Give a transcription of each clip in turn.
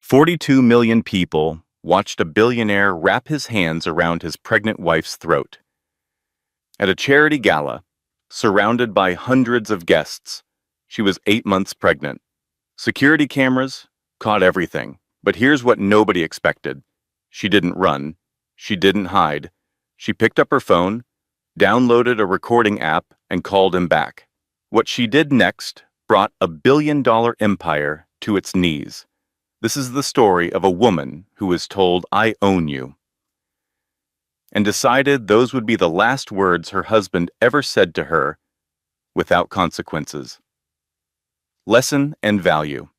42 million people watched a billionaire wrap his hands around his pregnant wife's throat. At a charity gala, surrounded by hundreds of guests, she was 8 months pregnant. Security cameras caught everything, but here's what nobody expected. She didn't run. She didn't hide. She picked up her phone, downloaded a recording app, and called him back. What she did next brought a billion-dollar empire to its knees. This is the story of a woman who was told, "I own you," and decided those would be the last words her husband ever said to her without consequences. Lesson and value.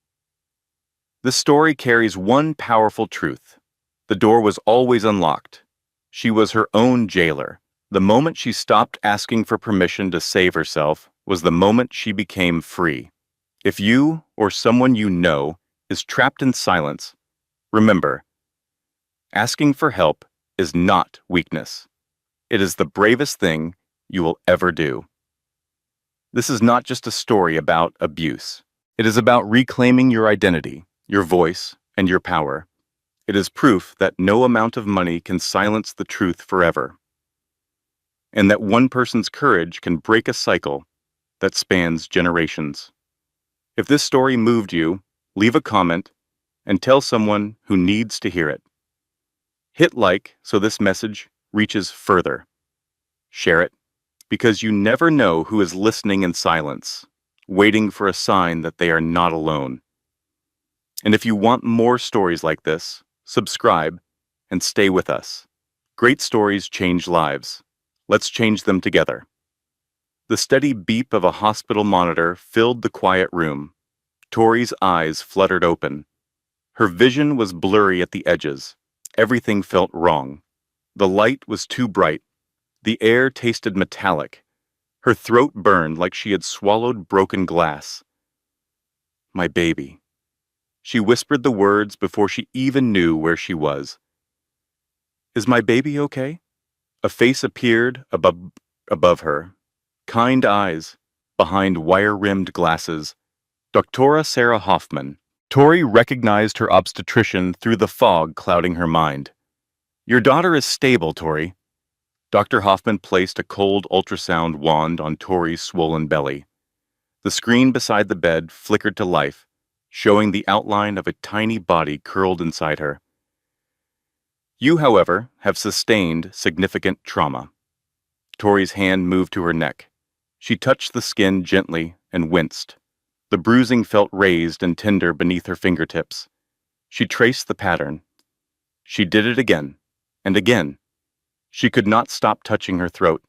This story carries one powerful truth. The door was always unlocked. She was her own jailer. The moment she stopped asking for permission to save herself was the moment she became free. If you or someone you know is trapped in silence, remember, asking for help is not weakness. It is the bravest thing you will ever do. This is not just a story about abuse. It is about reclaiming your identity, your voice, and your power. It is proof that no amount of money can silence the truth forever, and that one person's courage can break a cycle that spans generations. If this story moved you, leave a comment and tell someone who needs to hear it. Hit like so this message reaches further. Share it, because you never know who is listening in silence, waiting for a sign that they are not alone. And if you want more stories like this, subscribe and stay with us. Great stories change lives. Let's change them together. The steady beep of a hospital monitor filled the quiet room. Tori's eyes fluttered open. Her vision was blurry at the edges. Everything felt wrong. The light was too bright. The air tasted metallic. Her throat burned like she had swallowed broken glass. "My baby." She whispered the words before she even knew where she was. "Is my baby okay?" A face appeared above her. Kind eyes, behind wire-rimmed glasses. Dr. Sarah Hoffman. Tori recognized her obstetrician through the fog clouding her mind. "Your daughter is stable, Tori." Dr. Hoffman placed a cold ultrasound wand on Tori's swollen belly. The screen beside the bed flickered to life, showing the outline of a tiny body curled inside her. "You, however, have sustained significant trauma." Tori's hand moved to her neck. She touched the skin gently and winced. The bruising felt raised and tender beneath her fingertips. She traced the pattern. She did it again, and again. She could not stop touching her throat,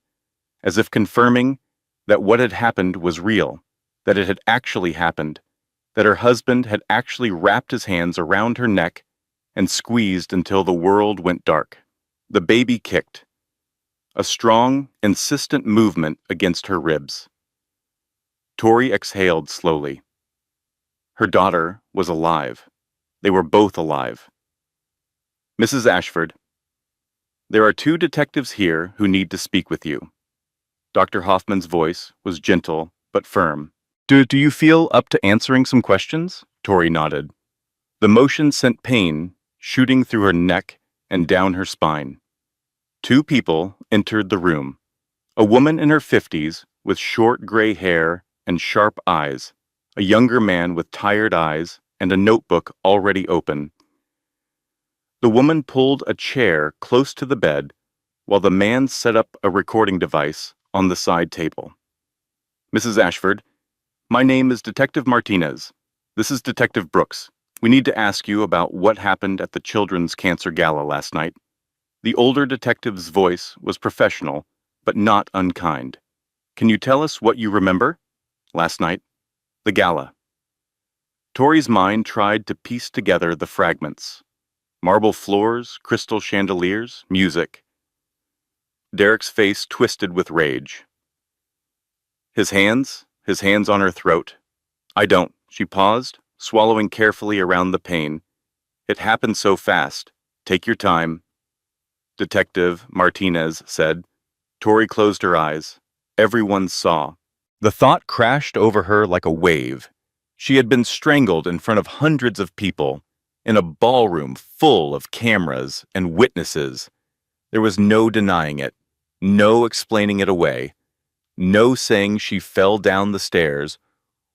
as if confirming that what had happened was real, that it had actually happened, that her husband had actually wrapped his hands around her neck and squeezed until the world went dark. The baby kicked. A strong, insistent movement against her ribs. Tori exhaled slowly. Her daughter was alive. They were both alive. "Mrs. Ashford, there are 2 detectives here who need to speak with you." Dr. Hoffman's voice was gentle but firm. Do you feel up to answering some questions?" Tori nodded. The motion sent pain shooting through her neck and down her spine. 2 people entered the room. A woman in her 50s with short gray hair and sharp eyes, a younger man with tired eyes and a notebook already open. The woman pulled a chair close to the bed while the man set up a recording device on the side table. "Mrs. Ashford, my name is Detective Martinez. This is Detective Brooks. We need to ask you about what happened at the Children's Cancer Gala last night." The older detective's voice was professional, but not unkind. "Can you tell us what you remember?" "Last night. The gala." Tori's mind tried to piece together the fragments. Marble floors, crystal chandeliers, music. Derek's face twisted with rage. His hands on her throat. "I don't." She paused, swallowing carefully around the pain. "It happened so fast. Take your time." Detective Martinez said. Tori closed her eyes. Everyone saw. The thought crashed over her like a wave. She had been strangled in front of hundreds of people, In a ballroom full of cameras and witnesses, there was no denying it, no explaining it away, no saying she fell down the stairs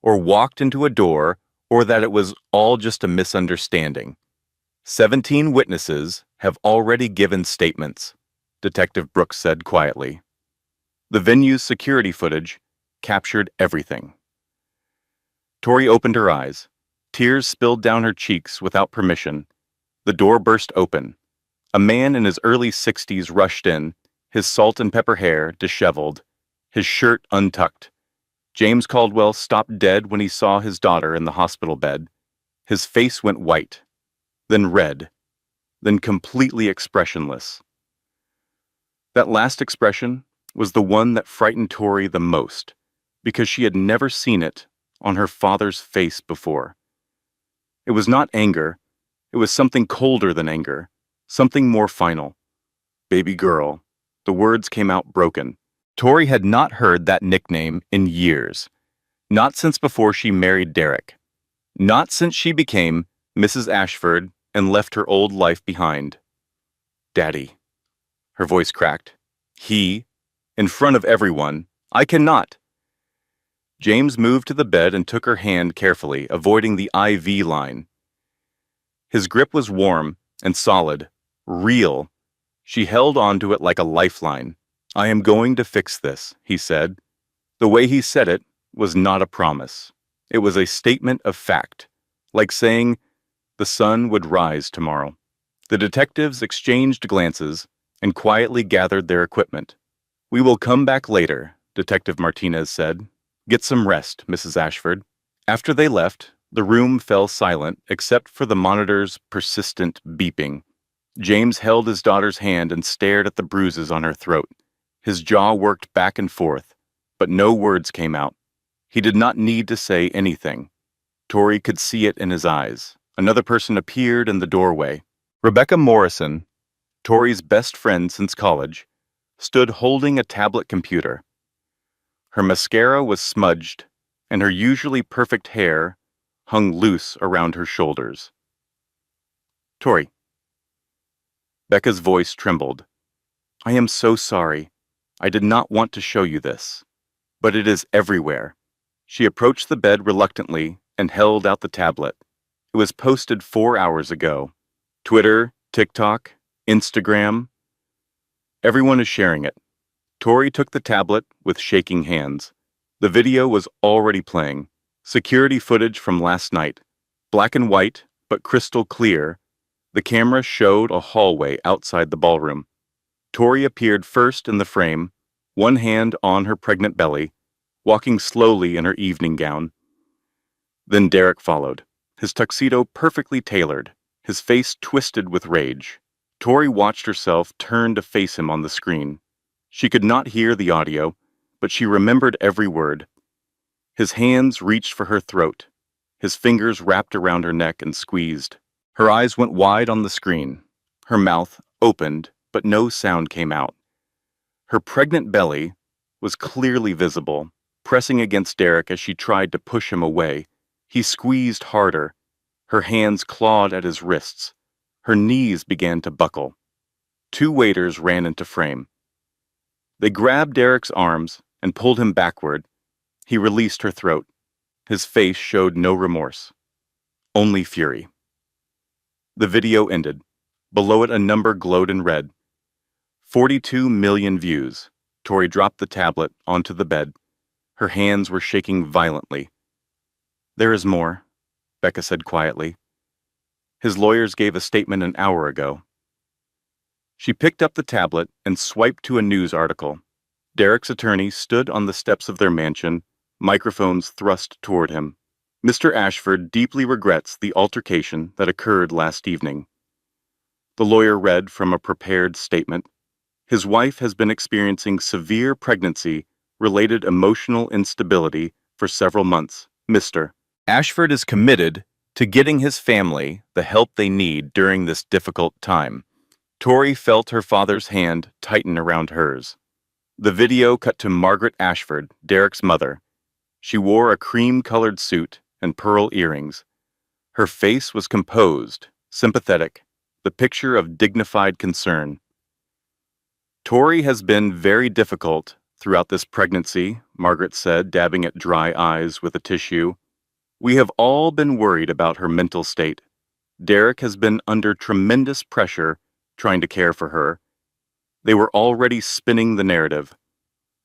or walked into a door or that it was all just a misunderstanding. 17 witnesses have already given statements, Detective Brooks said quietly. The venue's security footage captured everything. Tori opened her eyes. Tears spilled down her cheeks without permission. The door burst open. A man in his early 60s rushed in, his salt and pepper hair disheveled, his shirt untucked. James Caldwell stopped dead when he saw his daughter in the hospital bed. His face went white, then red, then completely expressionless. That last expression was the one that frightened Tori the most, because she had never seen it on her father's face before. It was not anger, it was something colder than anger, something more final. Baby girl. The words came out broken. Tori had not heard that nickname in years. Not since before she married Derek. Not since she became Mrs. Ashford and left her old life behind. Daddy. Her voice cracked. He, in front of everyone. I cannot. James moved to the bed and took her hand carefully, avoiding the IV line. His grip was warm and solid, real. She held onto it like a lifeline. I am going to fix this, he said. The way he said it was not a promise. It was a statement of fact, like saying the sun would rise tomorrow. The detectives exchanged glances and quietly gathered their equipment. We will come back later, Detective Martinez said. Get some rest, Mrs. Ashford. After they left, the room fell silent except for the monitor's persistent beeping. James held his daughter's hand and stared at the bruises on her throat. His jaw worked back and forth, but no words came out. He did not need to say anything. Tori could see it in his eyes. Another person appeared in the doorway. Rebecca Morrison, Tori's best friend since college, stood holding a tablet computer. Her mascara was smudged, and her usually perfect hair hung loose around her shoulders. Tori. Becca's voice trembled. I am so sorry. I did not want to show you this. But it is everywhere. She approached the bed reluctantly and held out the tablet. It was posted 4 hours ago. Twitter, TikTok, Instagram. Everyone is sharing it. Tori took the tablet with shaking hands. The video was already playing. Security footage from last night. Black and white, but crystal clear. The camera showed a hallway outside the ballroom. Tori appeared first in the frame, one hand on her pregnant belly, walking slowly in her evening gown. Then Derek followed, his tuxedo perfectly tailored, his face twisted with rage. Tori watched herself turn to face him on the screen. She could not hear the audio, but she remembered every word. His hands reached for her throat. His fingers wrapped around her neck and squeezed. Her eyes went wide on the screen. Her mouth opened, but no sound came out. Her pregnant belly was clearly visible, pressing against Derek as she tried to push him away. He squeezed harder. Her hands clawed at his wrists. Her knees began to buckle. 2 waiters ran into frame. They grabbed Derek's arms and pulled him backward. He released her throat. His face showed no remorse, only fury. The video ended. Below it a number glowed in red. 42 million views. Tori dropped the tablet onto the bed. Her hands were shaking violently. There is more, Becca said quietly. His lawyers gave a statement an hour ago. She picked up the tablet and swiped to a news article. Derek's attorney stood on the steps of their mansion, microphones thrust toward him. Mr. Ashford deeply regrets the altercation that occurred last evening. The lawyer read from a prepared statement. His wife has been experiencing severe pregnancy-related emotional instability for several months. Mr. Ashford is committed to getting his family the help they need during this difficult time. Tori felt her father's hand tighten around hers. The video cut to Margaret Ashford, Derek's mother. She wore a cream-colored suit and pearl earrings. Her face was composed, sympathetic, the picture of dignified concern. Tori has been very difficult throughout this pregnancy, Margaret said, dabbing at dry eyes with a tissue. We have all been worried about her mental state. Derek has been under tremendous pressure trying to care for her. They were already spinning the narrative,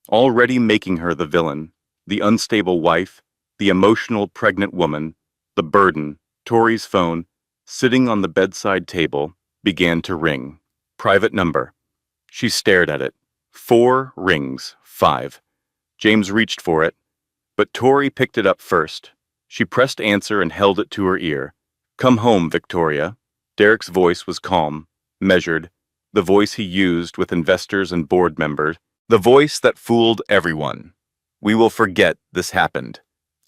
already making her the villain, the unstable wife, the emotional pregnant woman, the burden. Tori's phone, sitting on the bedside table, began to ring. Private number. She stared at it. 4 rings. 5. James reached for it, but Tori picked it up first. She pressed answer and held it to her ear. Come home, Victoria. Derek's voice was calm, measured, the voice he used with investors and board members, the voice that fooled everyone. We will forget this happened.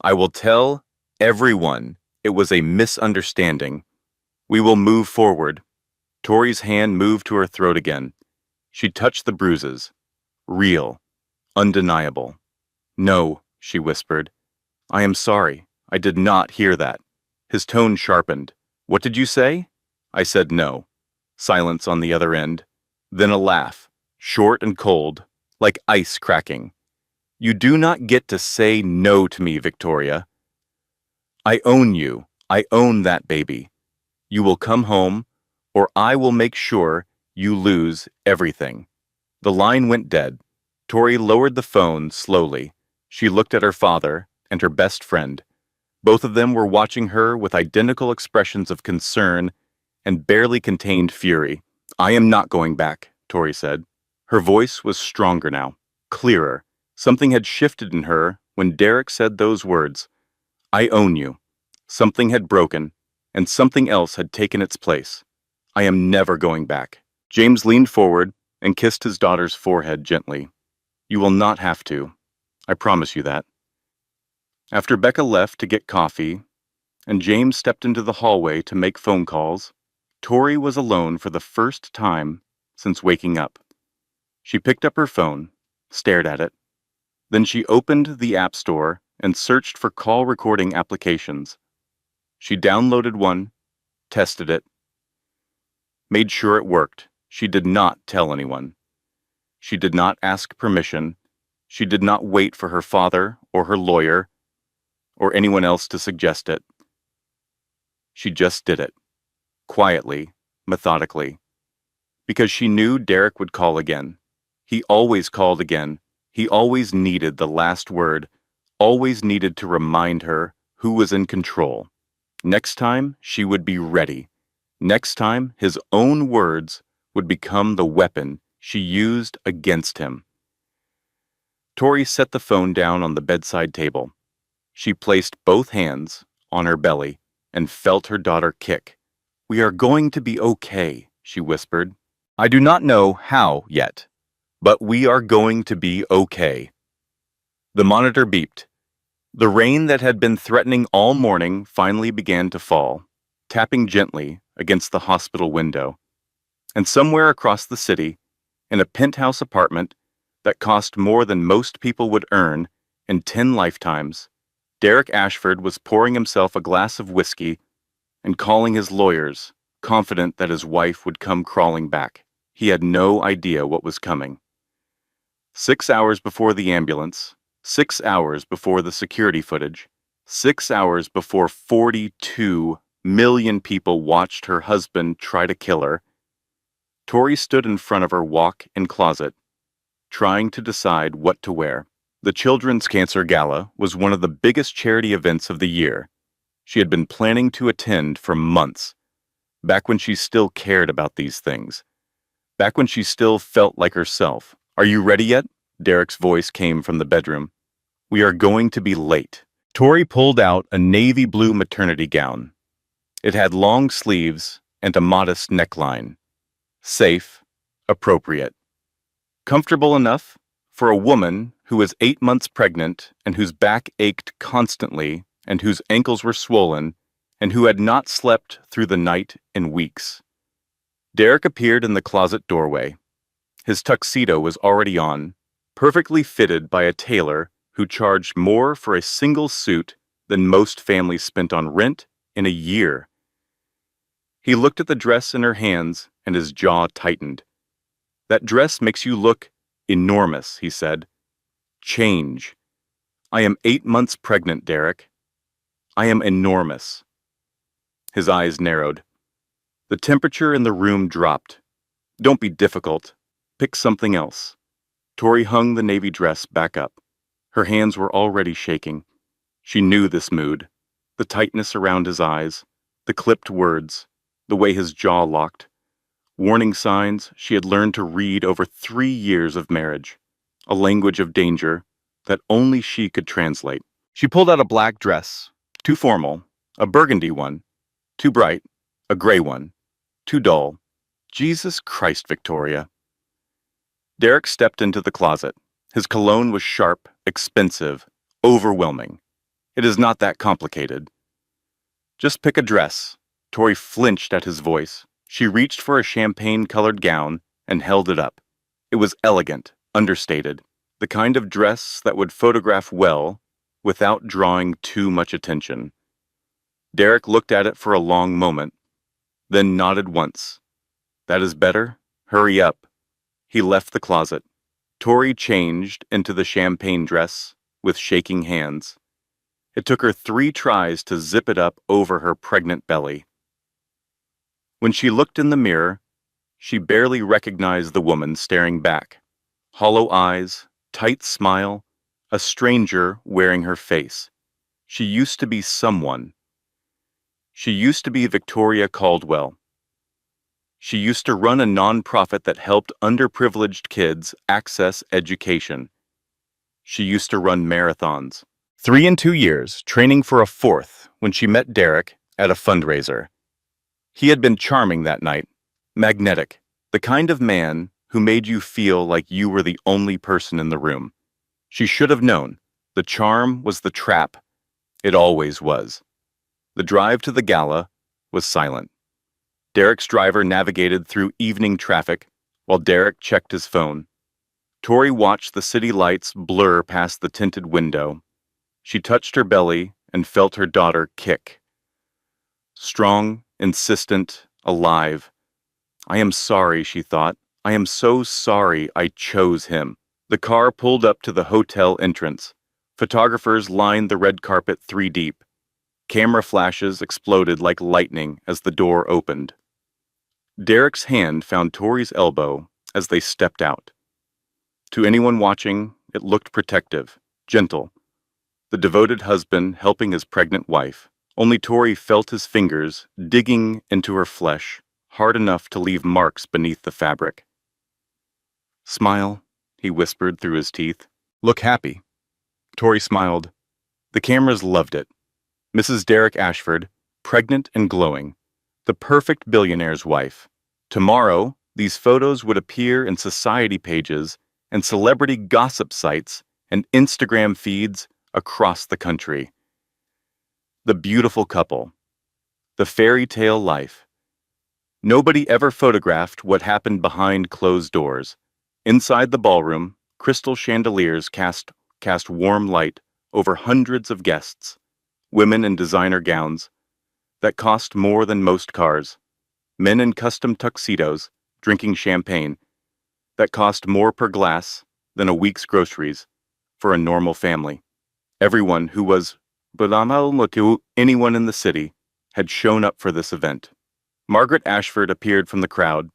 I will tell everyone it was a misunderstanding. We will move forward. Tori's hand moved to her throat again. She touched the bruises. Real. Undeniable. No, she whispered. I am sorry. I did not hear that. His tone sharpened. What did you say? I said no. Silence on the other end. Then a laugh, short and cold, like ice cracking. You do not get to say no to me, Victoria. I own you. I own that baby. You will come home, or I will make sure you lose everything. The line went dead. Tori lowered the phone slowly. She looked at her father and her best friend. Both of them were watching her with identical expressions of concern and barely contained fury. I am not going back, Tori said. Her voice was stronger now, clearer. Something had shifted in her when Derek said those words. I own you. Something had broken, and something else had taken its place. I am never going back. James leaned forward and kissed his daughter's forehead gently. You will not have to. I promise you that. After Becca left to get coffee, and James stepped into the hallway to make phone calls, Tori was alone for the first time since waking up. She picked up her phone, stared at it. Then she opened the App Store and searched for call recording applications. She downloaded one, tested it, made sure it worked. She did not tell anyone. She did not ask permission. She did not wait for her father or her lawyer or anyone else to suggest it. She just did it, quietly, methodically, because she knew Derek would call again. He always called again. He always needed the last word, always needed to remind her who was in control. Next time, she would be ready. Next time, his own words would become the weapon she used against him. Tori set the phone down on the bedside table. She placed both hands on her belly and felt her daughter kick. We are going to be okay, she whispered. I do not know how yet, but we are going to be okay. The monitor beeped. The rain that had been threatening all morning finally began to fall, tapping gently against the hospital window. And somewhere across the city, in a penthouse apartment that cost more than most people would earn in 10 lifetimes, Derek Ashford was pouring himself a glass of whiskey and calling his lawyers, confident that his wife would come crawling back. He had no idea what was coming. 6 hours before the ambulance, 6 hours before the security footage, 6 hours before 42 million people watched her husband try to kill her, Tori stood in front of her walk-in closet, trying to decide what to wear. The Children's Cancer Gala was one of the biggest charity events of the year. She had been planning to attend for months, back when she still cared about these things, back when she still felt like herself. Are you ready yet? Derek's voice came from the bedroom. We are going to be late. Tori pulled out a navy blue maternity gown. It had long sleeves and a modest neckline. Safe, appropriate. Comfortable enough for a woman who was 8 months pregnant and whose back ached constantly and whose ankles were swollen and who had not slept through the night in weeks. Derek appeared in the closet doorway. His tuxedo was already on, perfectly fitted by a tailor who charged more for a single suit than most families spent on rent in a year. He looked at the dress in her hands, and his jaw tightened. "That dress makes you look enormous," he said. "Change. I am 8 months pregnant, Derek. I am enormous." His eyes narrowed. The temperature in the room dropped. "Don't be difficult. Pick something else." Tori hung the navy dress back up. Her hands were already shaking. She knew this mood. The tightness around his eyes, the clipped words, the way his jaw locked. Warning signs she had learned to read over 3 years of marriage. A language of danger that only she could translate. She pulled out a black dress, too formal, a burgundy one, too bright, a gray one, too dull. Jesus Christ, Victoria. Derek stepped into the closet. His cologne was sharp, expensive, overwhelming. "It is not that complicated." "Just pick a dress." Tori flinched at his voice. She reached for a champagne-colored gown and held it up. It was elegant, understated, the kind of dress that would photograph well without drawing too much attention. Derek looked at it for a long moment, then nodded once. "That is better? Hurry up." He left the closet. Tori changed into the champagne dress with shaking hands. It took her 3 tries to zip it up over her pregnant belly. When she looked in the mirror, she barely recognized the woman staring back. Hollow eyes, tight smile, a stranger wearing her face. She used to be someone. She used to be Victoria Caldwell. She used to run a nonprofit that helped underprivileged kids access education. She used to run marathons. 3 in 2 years, training for a 4th when she met Derek at a fundraiser. He had been charming that night, magnetic, the kind of man who made you feel like you were the only person in the room. She should have known. The charm was the trap. It always was. The drive to the gala was silent. Derek's driver navigated through evening traffic while Derek checked his phone. Tori watched the city lights blur past the tinted window. She touched her belly and felt her daughter kick. Strong, insistent, alive. "I am sorry," she thought. "I am so sorry I chose him." The car pulled up to the hotel entrance. Photographers lined the red carpet 3 deep. Camera flashes exploded like lightning as the door opened. Derek's hand found Tori's elbow as they stepped out. To anyone watching, it looked protective, gentle. The devoted husband helping his pregnant wife. Only Tori felt his fingers digging into her flesh, hard enough to leave marks beneath the fabric. "Smile," he whispered through his teeth. "Look happy." Tori smiled. The cameras loved it. Mrs. Derek Ashford, pregnant and glowing. The perfect billionaire's wife. Tomorrow, these photos would appear in society pages and celebrity gossip sites and Instagram feeds across the country. The beautiful couple. The fairy tale life. Nobody ever photographed what happened behind closed doors. Inside the ballroom, crystal chandeliers cast warm light over hundreds of guests, women in designer gowns that cost more than most cars, men in custom tuxedos drinking champagne that cost more per glass than a week's groceries for a normal family. Everyone who was anyone in the city had shown up for this event. Margaret Ashford appeared from the crowd.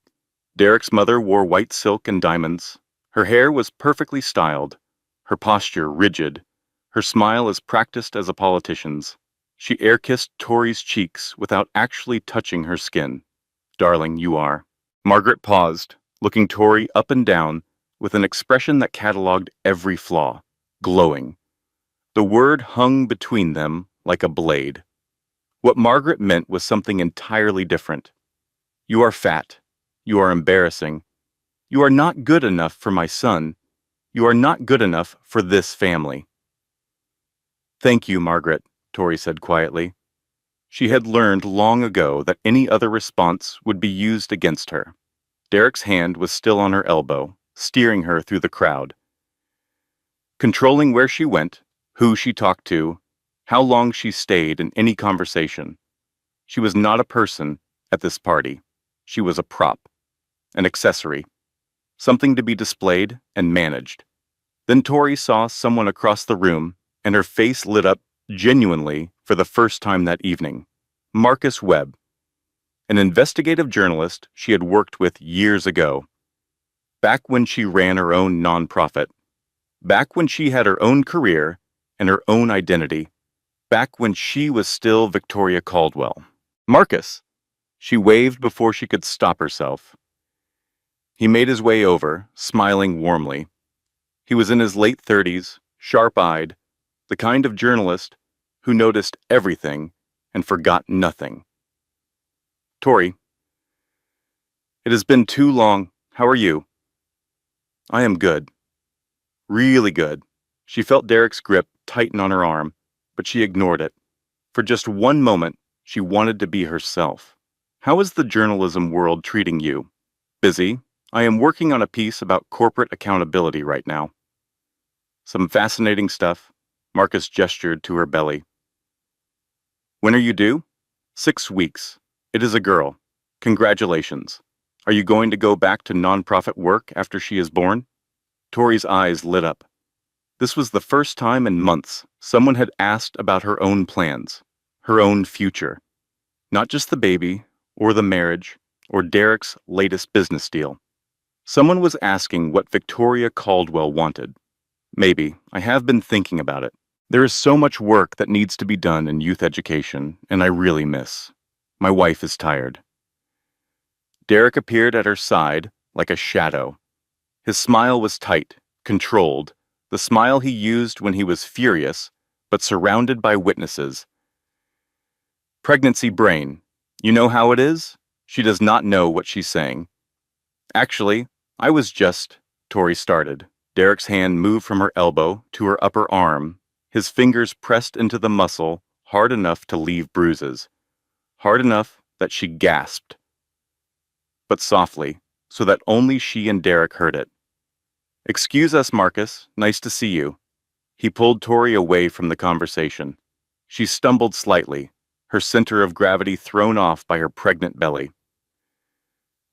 Derek's mother wore white silk and diamonds. Her hair was perfectly styled, her posture rigid, her smile as practiced as a politician's. She air-kissed Tori's cheeks without actually touching her skin. "Darling, you are." Margaret paused, looking Tori up and down with an expression that cataloged every flaw, glowing. The word hung between them like a blade. What Margaret meant was something entirely different. "You are fat. You are embarrassing. You are not good enough for my son. You are not good enough for this family." "Thank you, Margaret," Tori said quietly. She had learned long ago that any other response would be used against her. Derek's hand was still on her elbow, steering her through the crowd. Controlling where she went, who she talked to, how long she stayed in any conversation. She was not a person, At this party, she was a prop, an accessory, something to be displayed and managed. Then Tori saw someone across the room, and her face lit up genuinely for the first time that evening. Marcus Webb, an investigative journalist she had worked with years ago, back when she ran her own nonprofit, back when she had her own career and her own identity, back when she was still Victoria Caldwell. Marcus! She waved before she could stop herself. He made his way over, smiling warmly. He was in his late 30s, sharp-eyed, the kind of journalist who noticed everything and forgot nothing. Tori, it has been too long. How are you? I am good. Really good. She felt Derek's grip tighten on her arm, but she ignored it. For just one moment, she wanted to be herself. How is the journalism world treating you? Busy. I am working on a piece about corporate accountability right now. Some fascinating stuff. Marcus gestured to her belly. When are you due? 6 weeks. It is a girl. Congratulations. Are you going to go back to nonprofit work after she is born? Tori's eyes lit up. This was the first time in months someone had asked about her own plans, her own future. Not just the baby, or the marriage, or Derek's latest business deal. Someone was asking what Victoria Caldwell wanted. Maybe. I have been thinking about it. There is so much work that needs to be done in youth education, and I really miss. My wife is tired. Derek appeared at her side like a shadow. His smile was tight, controlled, the smile he used when he was furious, but surrounded by witnesses. Pregnancy brain. You know how it is? She does not know what she's saying. Actually, I was just... Tori started. Derek's hand moved from her elbow to her upper arm, his fingers pressed into the muscle hard enough to leave bruises. Hard enough that she gasped. But softly, so that only she and Derek heard it. Excuse us, Marcus. Nice to see you. He pulled Tori away from the conversation. She stumbled slightly, her center of gravity thrown off by her pregnant belly.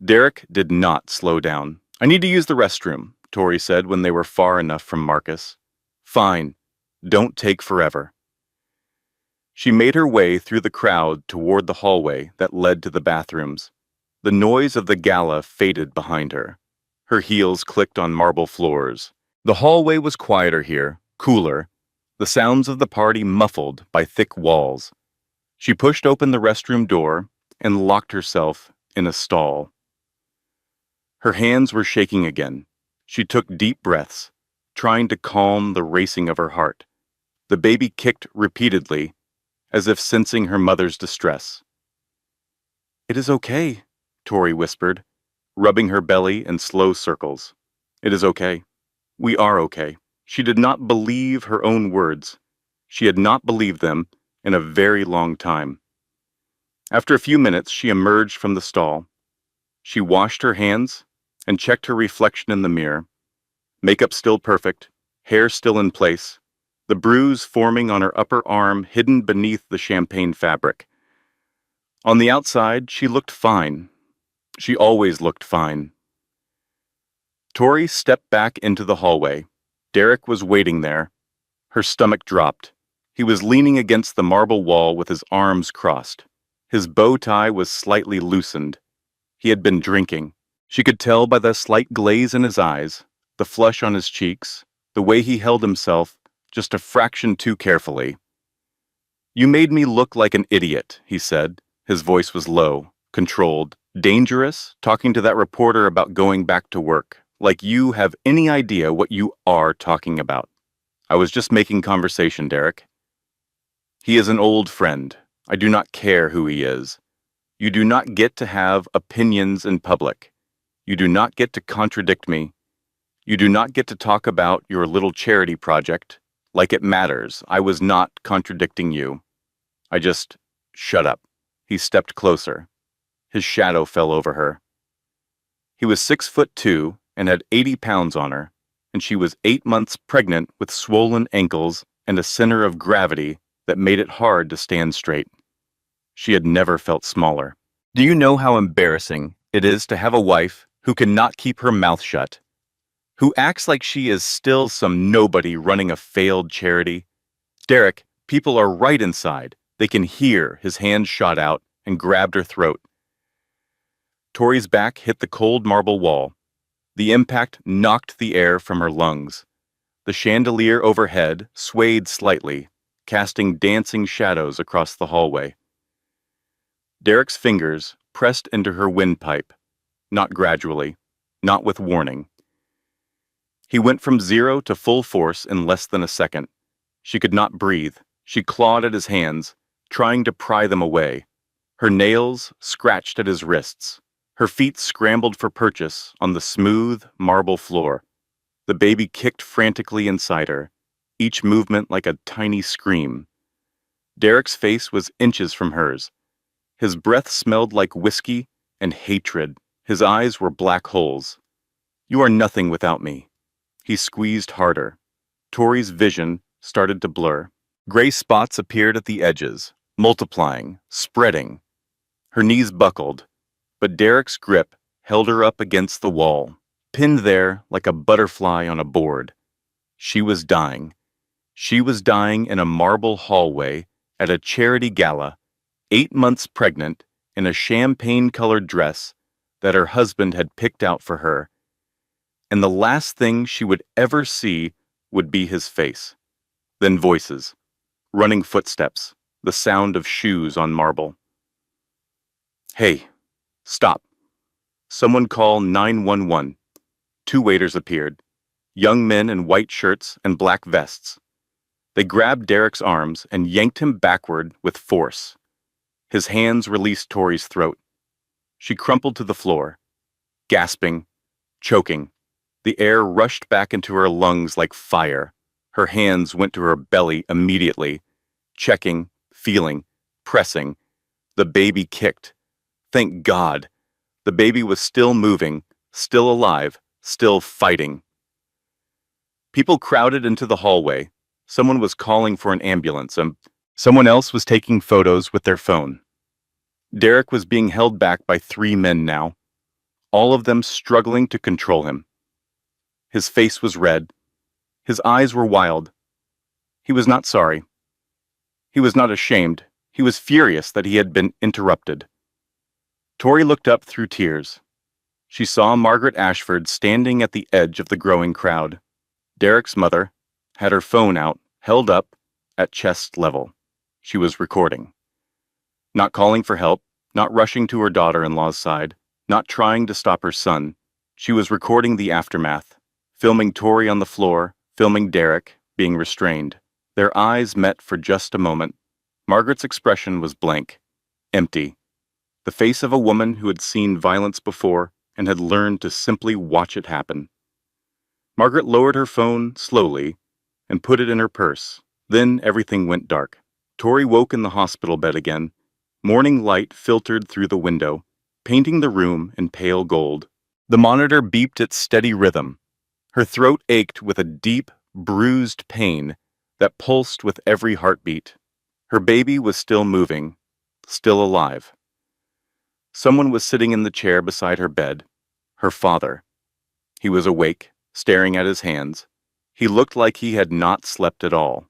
Derek did not slow down. I need to use the restroom, Tori said when they were far enough from Marcus. Fine. Don't take forever. She made her way through the crowd toward the hallway that led to the bathrooms. The noise of the gala faded behind her. Her heels clicked on marble floors. The hallway was quieter here, cooler, the sounds of the party muffled by thick walls. She pushed open the restroom door and locked herself in a stall. Her hands were shaking again. She took deep breaths, trying to calm the racing of her heart. The baby kicked repeatedly, as if sensing her mother's distress. It is okay, Tori whispered, rubbing her belly in slow circles. It is okay. We are okay. She did not believe her own words. She had not believed them in a very long time. After a few minutes, she emerged from the stall. She washed her hands and checked her reflection in the mirror. Makeup still perfect, hair still in place, the bruise forming on her upper arm hidden beneath the champagne fabric. On the outside, she looked fine. She always looked fine. Tori stepped back into the hallway. Derek was waiting there. Her stomach dropped. He was leaning against the marble wall with his arms crossed. His bow tie was slightly loosened. He had been drinking. She could tell by the slight glaze in his eyes, the flush on his cheeks, the way he held himself just a fraction too carefully. You made me look like an idiot, he said. His voice was low, controlled, dangerous, talking to that reporter about going back to work, like you have any idea what you are talking about. I was just making conversation, Derek. He is an old friend. I do not care who he is. You do not get to have opinions in public. You do not get to contradict me. You do not get to talk about your little charity project like it matters. I was not contradicting you. I just... Shut up. He stepped closer. His shadow fell over her. He was 6'2" and had 80 pounds on her, and she was 8 months pregnant with swollen ankles and a center of gravity that made it hard to stand straight. She had never felt smaller. Do you know how embarrassing it is to have a wife who cannot keep her mouth shut, who acts like she is still some nobody running a failed charity? Derek, people are right inside. They can hear his hand shot out and grabbed her throat. Tori's back hit the cold marble wall. The impact knocked the air from her lungs. The chandelier overhead swayed slightly, casting dancing shadows across the hallway. Derek's fingers pressed into her windpipe, not gradually, not with warning. He went from 0 to full force in less than a second. She could not breathe. She clawed at his hands, trying to pry them away. Her nails scratched at his wrists. Her feet scrambled for purchase on the smooth marble floor. The baby kicked frantically inside her, each movement like a tiny scream. Derek's face was inches from hers. His breath smelled like whiskey and hatred. His eyes were black holes. "You are nothing without me." He squeezed harder. Tori's vision started to blur. Gray spots appeared at the edges, multiplying, spreading. Her knees buckled, but Derek's grip held her up against the wall, pinned there like a butterfly on a board. She was dying. She was dying in a marble hallway at a charity gala, 8 months pregnant, in a champagne-colored dress that her husband had picked out for her. And the last thing she would ever see would be his face. Then voices, running footsteps, the sound of shoes on marble. "Hey, stop. Someone call 911. 2 waiters appeared, young men in white shirts and black vests. They grabbed Derek's arms and yanked him backward with force. His hands released Tori's throat. She crumpled to the floor, gasping, choking. The air rushed back into her lungs like fire. Her hands went to her belly immediately, checking, feeling, pressing. The baby kicked. Thank God. The baby was still moving, still alive, still fighting. People crowded into the hallway. Someone was calling for an ambulance, and someone else was taking photos with their phone. Derek was being held back by 3 men now, all of them struggling to control him. His face was red. His eyes were wild. He was not sorry. He was not ashamed. He was furious that he had been interrupted. Tori looked up through tears. She saw Margaret Ashford standing at the edge of the growing crowd. Derek's mother had her phone out, held up, at chest level. She was recording. Not calling for help, not rushing to her daughter-in-law's side, not trying to stop her son. She was recording the aftermath, filming Tori on the floor, filming Derek, being restrained. Their eyes met for just a moment. Margaret's expression was blank, empty. The face of a woman who had seen violence before and had learned to simply watch it happen. Margaret lowered her phone slowly and put it in her purse. Then everything went dark. Tori woke in the hospital bed again. Morning light filtered through the window, painting the room in pale gold. The monitor beeped its steady rhythm. Her throat ached with a deep, bruised pain that pulsed with every heartbeat. Her baby was still moving, still alive. Someone was sitting in the chair beside her bed. Her father. He was awake, staring at his hands. He looked like he had not slept at all.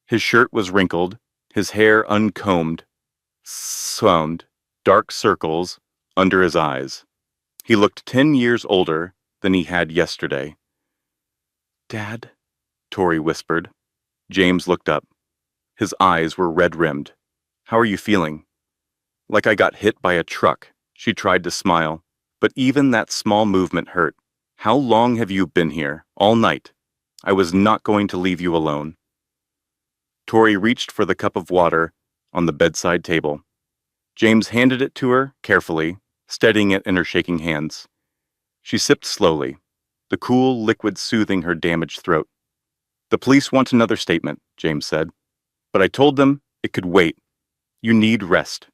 His shirt was wrinkled, his hair uncombed, sound, dark circles under his eyes. He looked 10 years older than he had yesterday. "Dad," Tori whispered. James looked up. His eyes were red-rimmed. "How are you feeling?" "Like I got hit by a truck." She tried to smile, but even that small movement hurt. "How long have you been here? All night. I was not going to leave you alone." Tori reached for the cup of water on the bedside table. James handed it to her carefully, steadying it in her shaking hands. She sipped slowly, the cool liquid soothing her damaged throat. "The police want another statement," James said. "But I told them it could wait. You need rest."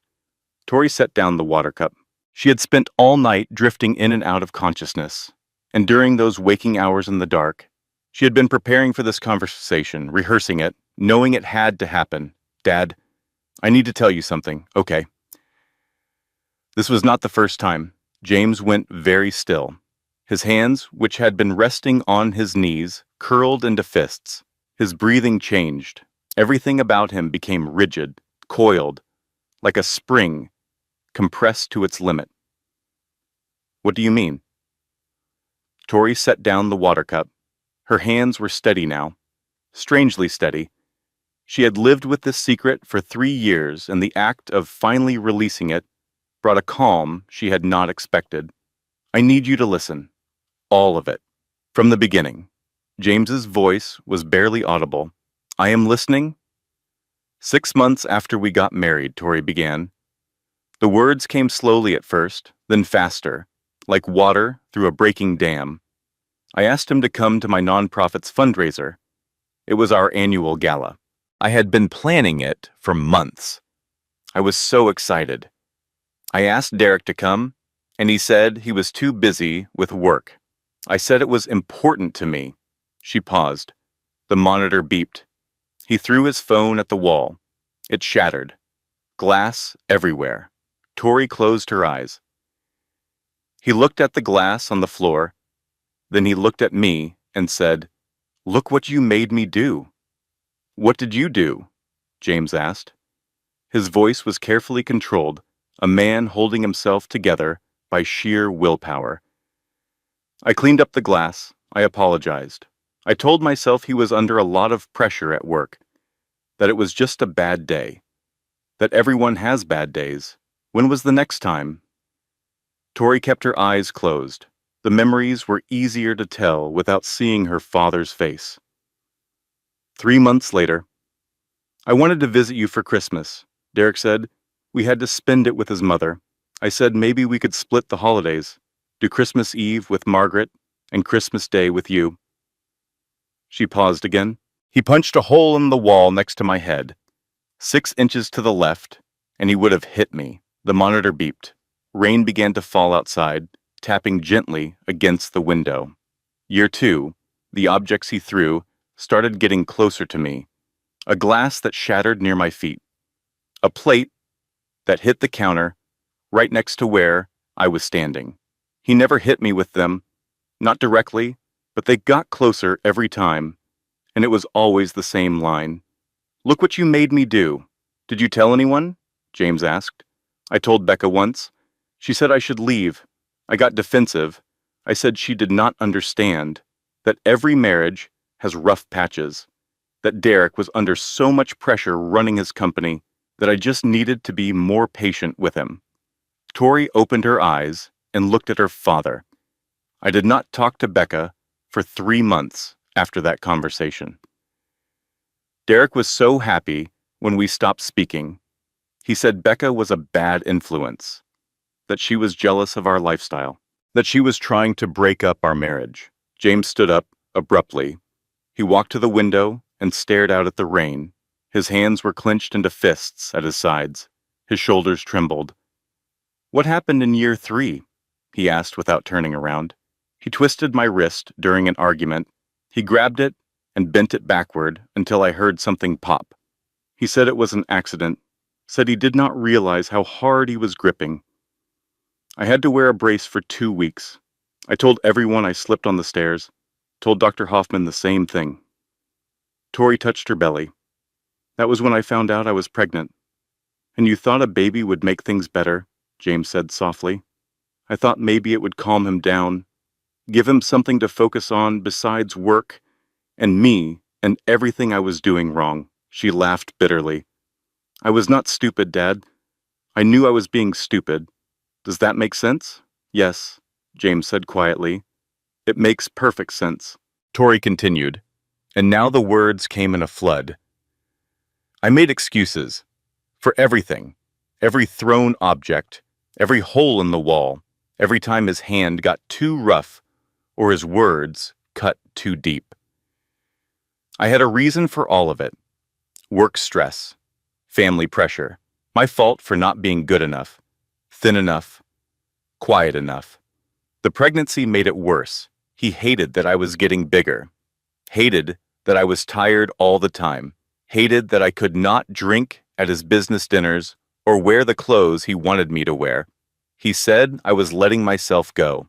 Tori set down the water cup. She had spent all night drifting in and out of consciousness, and during those waking hours in the dark, she had been preparing for this conversation, rehearsing it, knowing it had to happen. "Dad, I need to tell you something, okay?" This was not the first time. James went very still. His hands, which had been resting on his knees, curled into fists. His breathing changed. Everything about him became rigid, coiled, like a spring, compressed to its limit. What do you mean? Tori set down the water cup. Her hands were steady now, strangely steady. She had lived with this secret for 3 years, and the act of finally releasing it brought a calm she had not expected. I need you to listen. All of it. From the beginning. James's voice was barely audible. I am listening. 6 months after we got married, Tori began. The words came slowly at first, then faster, like water through a breaking dam. I asked him to come to my nonprofit's fundraiser. It was our annual gala. I had been planning it for months. I was so excited. I asked Derek to come, and he said he was too busy with work. I said it was important to me. She paused. The monitor beeped. He threw his phone at the wall. It shattered. Glass everywhere. Tori closed her eyes. He looked at the glass on the floor. Then he looked at me and said, "Look what you made me do." "What did you do?" James asked. His voice was carefully controlled, a man holding himself together by sheer willpower. I cleaned up the glass. I apologized. I told myself he was under a lot of pressure at work, that it was just a bad day, that everyone has bad days. When was the next time? Tori kept her eyes closed. The memories were easier to tell without seeing her father's face. 3 months later. I wanted to visit you for Christmas, Derek said. We had to spend it with his mother. I said maybe we could split the holidays, do Christmas Eve with Margaret and Christmas Day with you. She paused again. He punched a hole in the wall next to my head, 6 inches to the left, and he would have hit me. The monitor beeped. Rain began to fall outside, tapping gently against the window. Year 2, the objects he threw started getting closer to me. A glass that shattered near my feet. A plate that hit the counter right next to where I was standing. He never hit me with them, not directly, but they got closer every time, and it was always the same line. "Look what you made me do." "Did you tell anyone?" James asked. I told Becca once. She said I should leave. I got defensive. I said she did not understand, that every marriage has rough patches, that Derek was under so much pressure running his company that I just needed to be more patient with him. Tori opened her eyes and looked at her father. I did not talk to Becca for 3 months after that conversation. Derek was so happy when we stopped speaking. He said Becca was a bad influence, that she was jealous of our lifestyle, that she was trying to break up our marriage. James stood up abruptly. He walked to the window and stared out at the rain. His hands were clenched into fists at his sides. His shoulders trembled. "What happened in year 3?" he asked without turning around. He twisted my wrist during an argument. He grabbed it and bent it backward until I heard something pop. He said it was an accident, said he did not realize how hard he was gripping. I had to wear a brace for 2 weeks. I told everyone I slipped on the stairs, told Dr. Hoffman the same thing. Tori touched her belly. "That was when I found out I was pregnant." "And you thought a baby would make things better," James said softly. "I thought maybe it would calm him down, give him something to focus on besides work and me and everything I was doing wrong." She laughed bitterly. "I was not stupid, Dad. I knew I was being stupid. Does that make sense?" "Yes," James said quietly. "It makes perfect sense." Tori continued, and now the words came in a flood. I made excuses for everything, every thrown object, every hole in the wall, every time his hand got too rough or his words cut too deep. I had a reason for all of it. Work stress, family pressure, my fault for not being good enough, thin enough, quiet enough. The pregnancy made it worse. He hated that I was getting bigger, hated that I was tired all the time, hated that I could not drink at his business dinners or wear the clothes he wanted me to wear. He said I was letting myself go.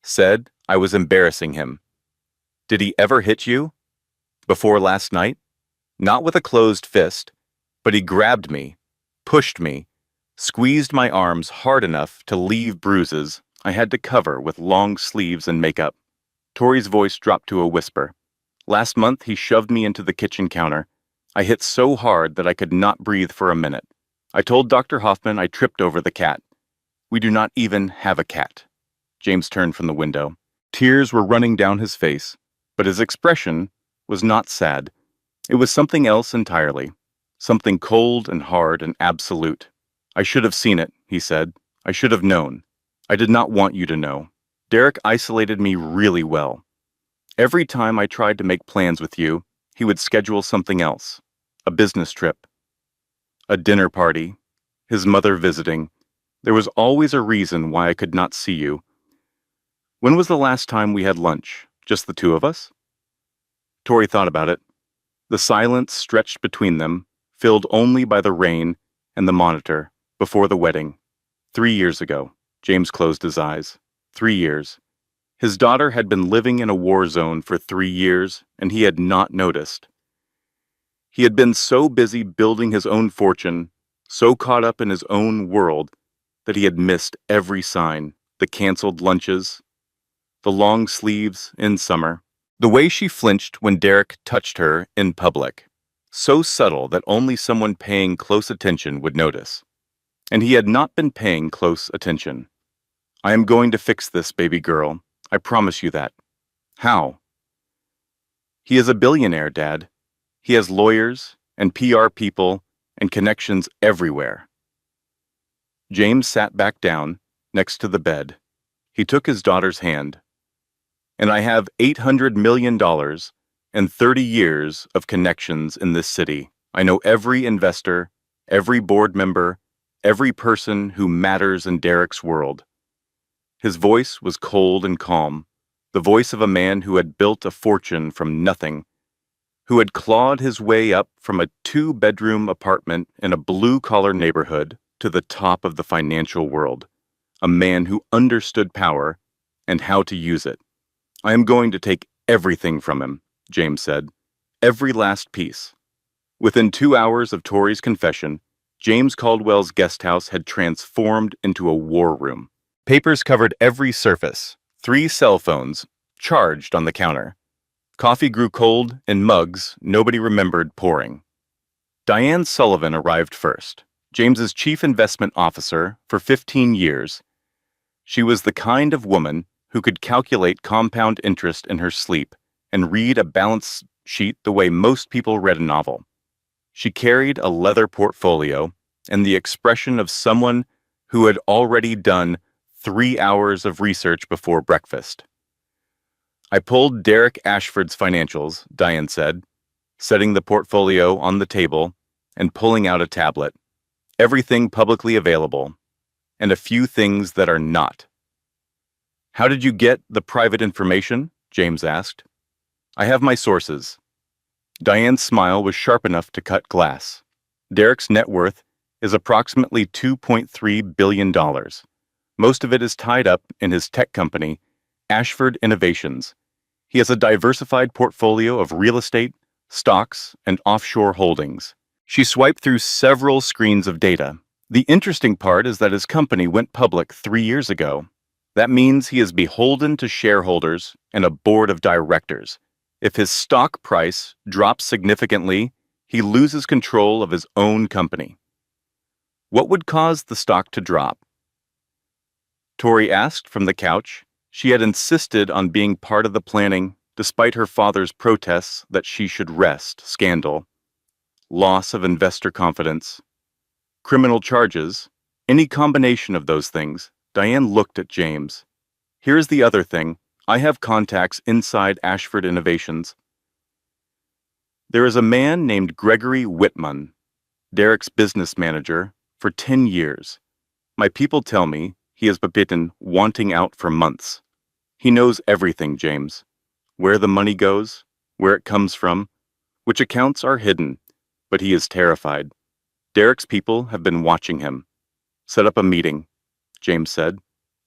Said I was embarrassing him. Did he ever hit you? Before last night? Not with a closed fist, but he grabbed me, pushed me, squeezed my arms hard enough to leave bruises I had to cover with long sleeves and makeup. Tori's voice dropped to a whisper. Last month, he shoved me into the kitchen counter. I hit so hard that I could not breathe for a minute. I told Dr. Hoffman I tripped over the cat. We do not even have a cat. James turned from the window. Tears were running down his face, but his expression was not sad. It was something else entirely. Something cold and hard and absolute. I should have seen it, he said. I should have known. I did not want you to know. Derek isolated me really well. Every time I tried to make plans with you, he would schedule something else. A business trip. A dinner party. His mother visiting. There was always a reason why I could not see you. When was the last time we had lunch? Just the two of us? Tori thought about it. The silence stretched between them, filled only by the rain and the monitor, before the wedding. 3 years ago. James closed his eyes. 3 years. His daughter had been living in a war zone for 3 years, and he had not noticed. He had been so busy building his own fortune, so caught up in his own world, that he had missed every sign, the canceled lunches, the long sleeves in summer, the way she flinched when Derek touched her in public, so subtle that only someone paying close attention would notice. And he had not been paying close attention. I am going to fix this, baby girl. I promise you that. How? He is a billionaire, Dad. He has lawyers and PR people and connections everywhere. James sat back down next to the bed. He took his daughter's hand. And I have $800 million and 30 years of connections in this city. I know every investor, every board member, every person who matters in Derek's world. His voice was cold and calm, the voice of a man who had built a fortune from nothing, who had clawed his way up from a 2-bedroom apartment in a blue-collar neighborhood to the top of the financial world, a man who understood power and how to use it. I am going to take everything from him, James said. Every last piece. Within 2 hours of Tori's confession, James Caldwell's guest house had transformed into a war room. Papers covered every surface. 3 cell phones, charged on the counter. Coffee grew cold in mugs nobody remembered pouring. Diane Sullivan arrived first, James's chief investment officer for 15 years. She was the kind of woman who could calculate compound interest in her sleep and read a balance sheet the way most people read a novel. She carried a leather portfolio and the expression of someone who had already done 3 hours of research before breakfast. I pulled Derek Ashford's financials, Diane said, setting the portfolio on the table and pulling out a tablet. Everything publicly available, and a few things that are not. How did you get the private information? James asked. I have my sources. Diane's smile was sharp enough to cut glass. Derek's net worth is approximately $2.3 billion. Most of it is tied up in his tech company, Ashford Innovations. He has a diversified portfolio of real estate, stocks, and offshore holdings. She swiped through several screens of data. The interesting part is that his company went public 3 years ago. That means he is beholden to shareholders and a board of directors. If his stock price drops significantly, he loses control of his own company. What would cause the stock to drop? Tori asked from the couch. She had insisted on being part of the planning, despite her father's protests that she should rest. Scandal. Loss of investor confidence. Criminal charges. Any combination of those things. Diane looked at James. Here's the other thing. I have contacts inside Ashford Innovations. There is a man named Gregory Whitman, Derek's business manager, for 10 years. My people tell me he has been wanting out for months. He knows everything, James. Where the money goes, where it comes from, which accounts are hidden, but he is terrified. Derek's people have been watching him. Set up a meeting. James said.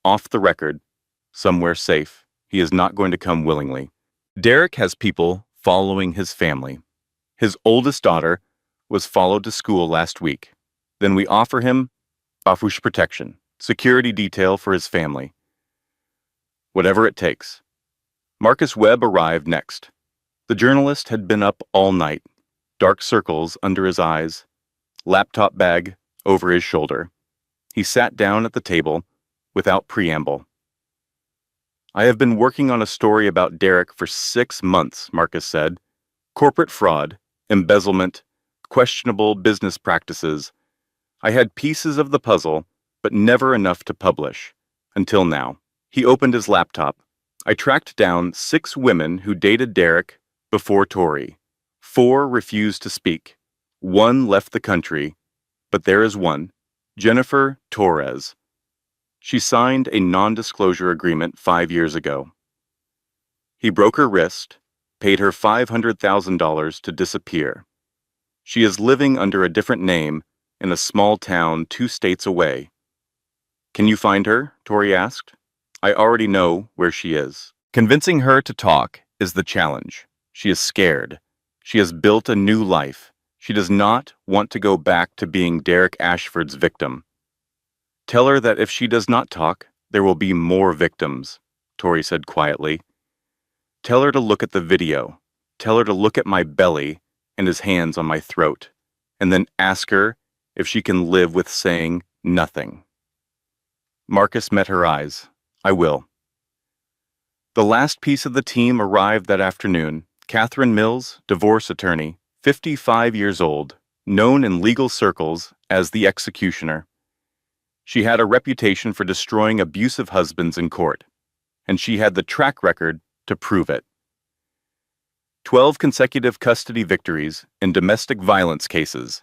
Off the record. Somewhere safe. He is not going to come willingly. Derek has people following his family. His oldest daughter was followed to school last week. Then we offer him bafush protection, security detail for his family. Whatever it takes. Marcus Webb arrived next. The journalist had been up all night, dark circles under his eyes, laptop bag over his shoulder. He sat down at the table without preamble. I have been working on a story about Derek for 6 months, Marcus said. Corporate fraud, embezzlement, questionable business practices. I had pieces of the puzzle, but never enough to publish. Until now. He opened his laptop. I tracked down 6 women who dated Derek before Tori. 4 refused to speak. 1 left the country, but there is one, Jennifer Torres. She signed a non-disclosure agreement 5 years ago. He broke her wrist, paid her $500,000 to disappear. She is living under a different name in a small town 2 states away. Can you find her? Tori asked. I already know where she is. Convincing her to talk is the challenge. She is scared. She has built a new life. She does not want to go back to being Derek Ashford's victim. Tell her that if she does not talk, there will be more victims, Tori said quietly. Tell her to look at the video. Tell her to look at my belly and his hands on my throat, and then ask her if she can live with saying nothing. Marcus met her eyes. I will. The last piece of the team arrived that afternoon. Catherine Mills, divorce attorney, 55 years old, known in legal circles as the executioner. She had a reputation for destroying abusive husbands in court, and she had the track record to prove it. 12 consecutive custody victories in domestic violence cases.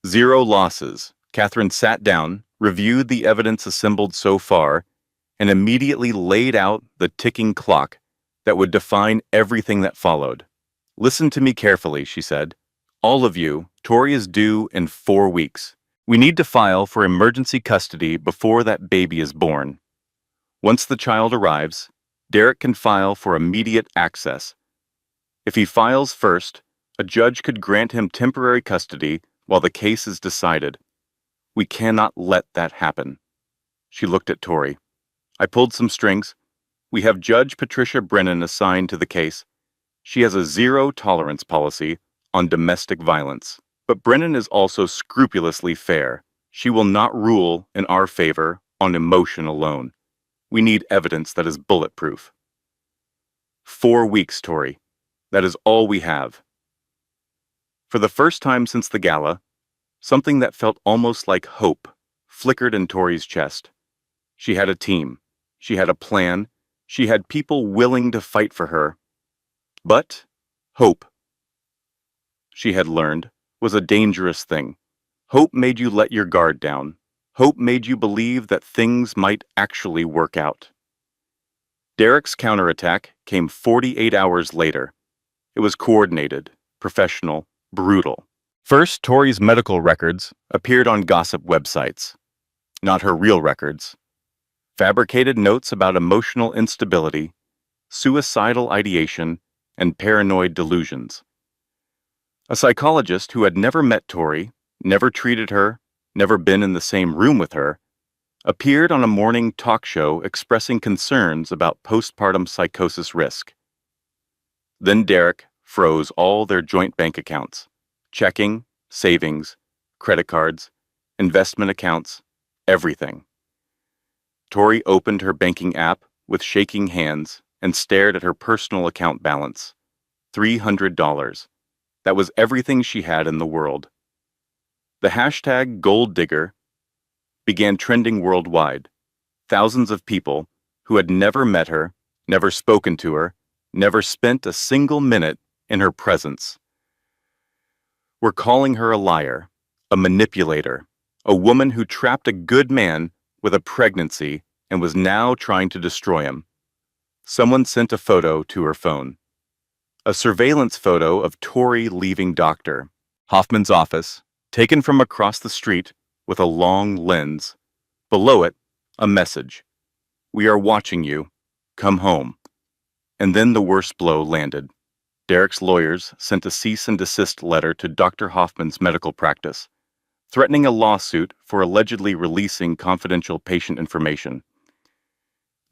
0 losses. Catherine sat down, reviewed the evidence assembled so far, and immediately laid out the ticking clock that would define everything that followed. Listen to me carefully, she said. All of you, Tori is due in 4 weeks. We need to file for emergency custody before that baby is born. Once the child arrives, Derek can file for immediate access. If he files first, a judge could grant him temporary custody while the case is decided. We cannot let that happen. She looked at Tori. I pulled some strings. We have Judge Patricia Brennan assigned to the case. She has a zero-tolerance policy on domestic violence. But Brennan is also scrupulously fair. She will not rule in our favor on emotion alone. We need evidence that is bulletproof. 4 weeks, Tori. That is all we have. For the first time since the gala, something that felt almost like hope flickered in Tori's chest. She had a team. She had a plan. She had people willing to fight for her. But hope, she had learned, was a dangerous thing. Hope made you let your guard down. Hope made you believe that things might actually work out. Derek's counterattack came 48 hours later. It was coordinated, professional, brutal. First, Tori's medical records appeared on gossip websites. Not her real records. Fabricated notes about emotional instability, suicidal ideation, and paranoid delusions. A psychologist who had never met Tori, never treated her, never been in the same room with her, appeared on a morning talk show expressing concerns about postpartum psychosis risk. Then Derek froze all their joint bank accounts, checking, savings, credit cards, investment accounts, everything. Tori opened her banking app with shaking hands and stared at her personal account balance. $300. That was everything she had in the world. The hashtag Gold Digger began trending worldwide. Thousands of people who had never met her, never spoken to her, never spent a single minute in her presence were calling her a liar, a manipulator, a woman who trapped a good man with a pregnancy and was now trying to destroy him. Someone sent a photo to her phone. A surveillance photo of Tori leaving Dr. Hoffman's office, taken from across the street with a long lens. Below it, a message. We are watching you. Come home. And then the worst blow landed. Derek's lawyers sent a cease and desist letter to Dr. Hoffman's medical practice, threatening a lawsuit for allegedly releasing confidential patient information.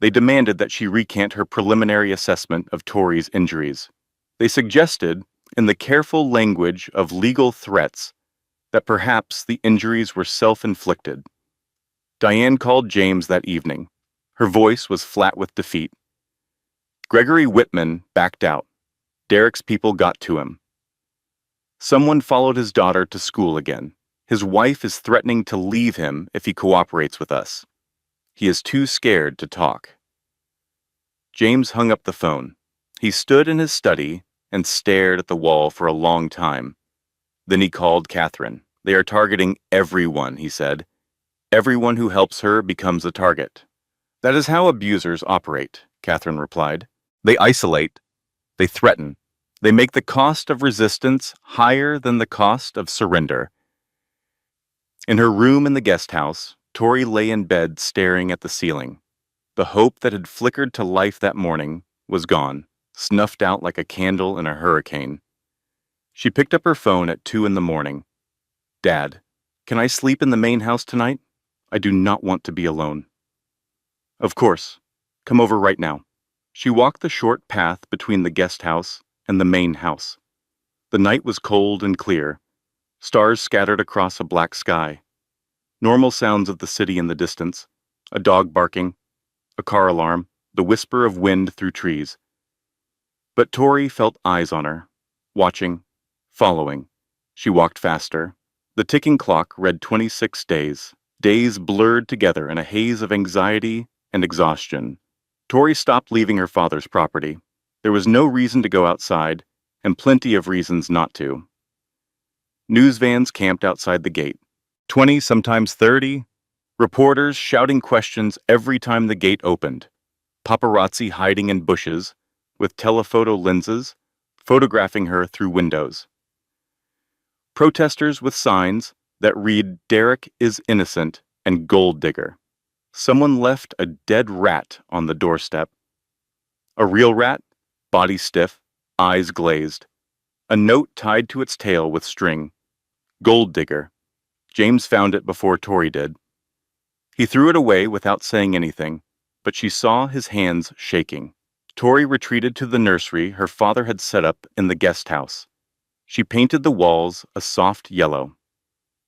They demanded that she recant her preliminary assessment of Tori's injuries. They suggested, in the careful language of legal threats, that perhaps the injuries were self-inflicted. Diane called James that evening. Her voice was flat with defeat. Gregory Whitman backed out. Derek's people got to him. Someone followed his daughter to school again. His wife is threatening to leave him if he cooperates with us. He is too scared to talk. James hung up the phone. He stood in his study and stared at the wall for a long time. Then he called Catherine. They are targeting everyone, he said. Everyone who helps her becomes a target. That is how abusers operate, Catherine replied. They isolate. They threaten. They make the cost of resistance higher than the cost of surrender. In her room in the guest house, Tori lay in bed staring at the ceiling. The hope that had flickered to life that morning was gone, snuffed out like a candle in a hurricane. She picked up her phone at 2 a.m. Dad, can I sleep in the main house tonight? I do not want to be alone. Of course. Come over right now. She walked the short path between the guest house and the main house. The night was cold and clear. Stars scattered across a black sky. Normal sounds of the city in the distance. A dog barking, a car alarm, the whisper of wind through trees. But Tori felt eyes on her, watching, following. She walked faster. The ticking clock read 26 days, days blurred together in a haze of anxiety and exhaustion. Tori stopped leaving her father's property. There was no reason to go outside, and plenty of reasons not to. News vans camped outside the gate. 20, sometimes 30. Reporters shouting questions every time the gate opened. Paparazzi hiding in bushes, with telephoto lenses, photographing her through windows. Protesters with signs that read "Derek is innocent" and "Gold digger." Someone left a dead rat on the doorstep. A real rat, body stiff, eyes glazed. A note tied to its tail with string. "Gold digger." James found it before Tori did. He threw it away without saying anything, but she saw his hands shaking. Tori retreated to the nursery her father had set up in the guest house. She painted the walls a soft yellow.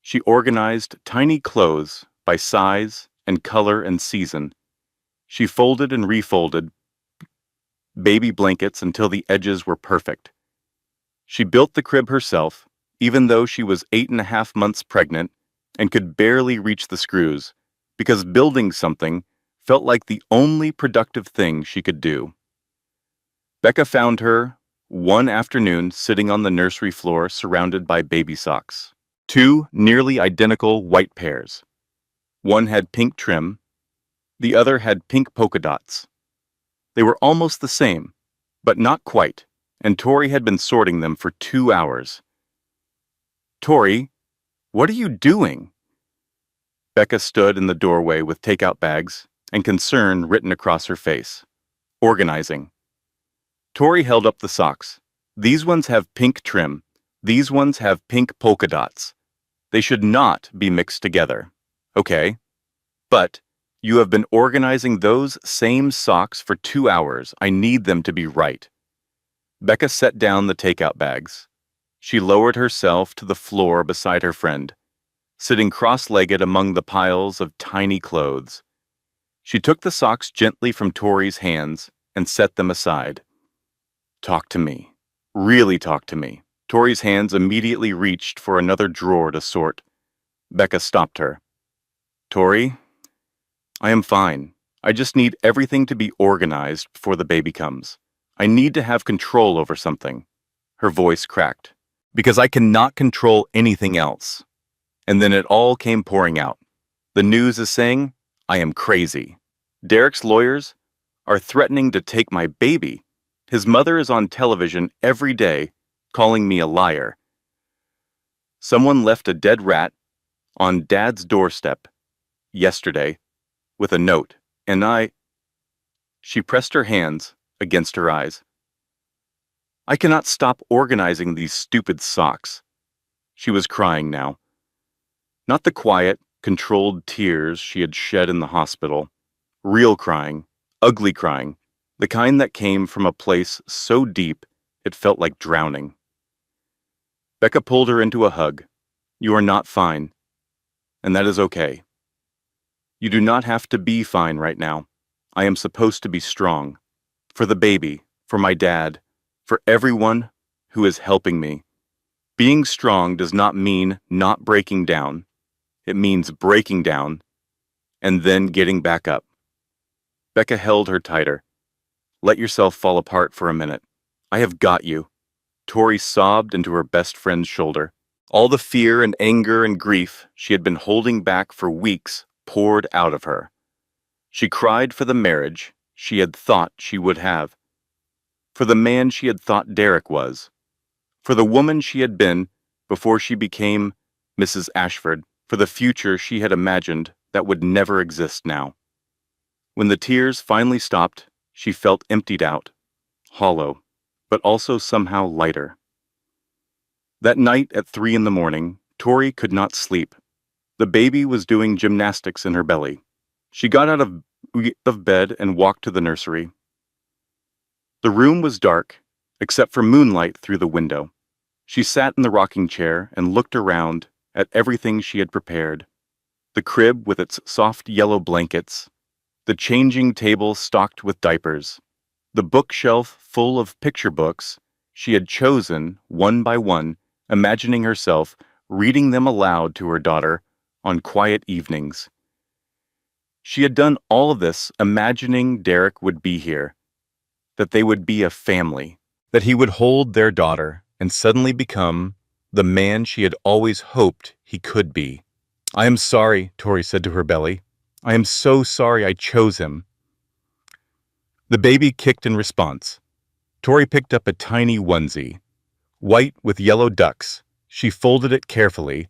She organized tiny clothes by size and color and season. She folded and refolded baby blankets until the edges were perfect. She built the crib herself, even though she was 8.5 months pregnant and could barely reach the screws, because building something felt like the only productive thing she could do. Becca found her one afternoon sitting on the nursery floor surrounded by baby socks. 2 nearly identical white pairs. One had pink trim, the other had pink polka dots. They were almost the same, but not quite, and Tori had been sorting them for 2 hours. "Tori, what are you doing?" Becca stood in the doorway with takeout bags and concern written across her face. "Organizing." Tori held up the socks. "These ones have pink trim. These ones have pink polka dots. They should not be mixed together. Okay. But you have been organizing those same socks for 2 hours. I need them to be right." Becca set down the takeout bags. She lowered herself to the floor beside her friend, sitting cross-legged among the piles of tiny clothes. She took the socks gently from Tori's hands and set them aside. "Talk to me. Really talk to me." Tori's hands immediately reached for another drawer to sort. Becca stopped her. "Tori, I am fine. I just need everything to be organized before the baby comes. I need to have control over something." Her voice cracked. "Because I cannot control anything else." And then it all came pouring out. The news is saying I am crazy. Derek's lawyers are threatening to take my baby. His mother is on television every day calling me a liar. Someone left a dead rat on Dad's doorstep yesterday with a note, and She pressed her hands against her eyes. I cannot stop organizing these stupid socks. She was crying now. Not the quiet, controlled tears she had shed in the hospital. Real crying, ugly crying, the kind that came from a place so deep it felt like drowning. Becca pulled her into a hug. You are not fine, and that is okay. You do not have to be fine right now. I am supposed to be strong. For the baby, for my dad, for everyone who is helping me. Being strong does not mean not breaking down. It means breaking down and then getting back up. Becca held her tighter. Let yourself fall apart for a minute. I have got you. Tori sobbed into her best friend's shoulder. All the fear and anger and grief she had been holding back for weeks poured out of her. She cried for the marriage she had thought she would have, for the man she had thought Derek was, for the woman she had been before she became Mrs. Ashford, for the future she had imagined that would never exist now. When the tears finally stopped, she felt emptied out, hollow, but also somehow lighter. That night at 3 a.m, Tori could not sleep. The baby was doing gymnastics in her belly. She got out of bed and walked to the nursery. The room was dark, except for moonlight through the window. She sat in the rocking chair and looked around at everything she had prepared. The crib with its soft yellow blankets, the changing table stocked with diapers, the bookshelf full of picture books she had chosen one by one, imagining herself reading them aloud to her daughter on quiet evenings. She had done all of this imagining Derek would be here, that they would be a family, that he would hold their daughter and suddenly become the man she had always hoped he could be. I am sorry, Tori said to her belly. I am so sorry I chose him. The baby kicked in response. Tori picked up a tiny onesie, white with yellow ducks. She folded it carefully,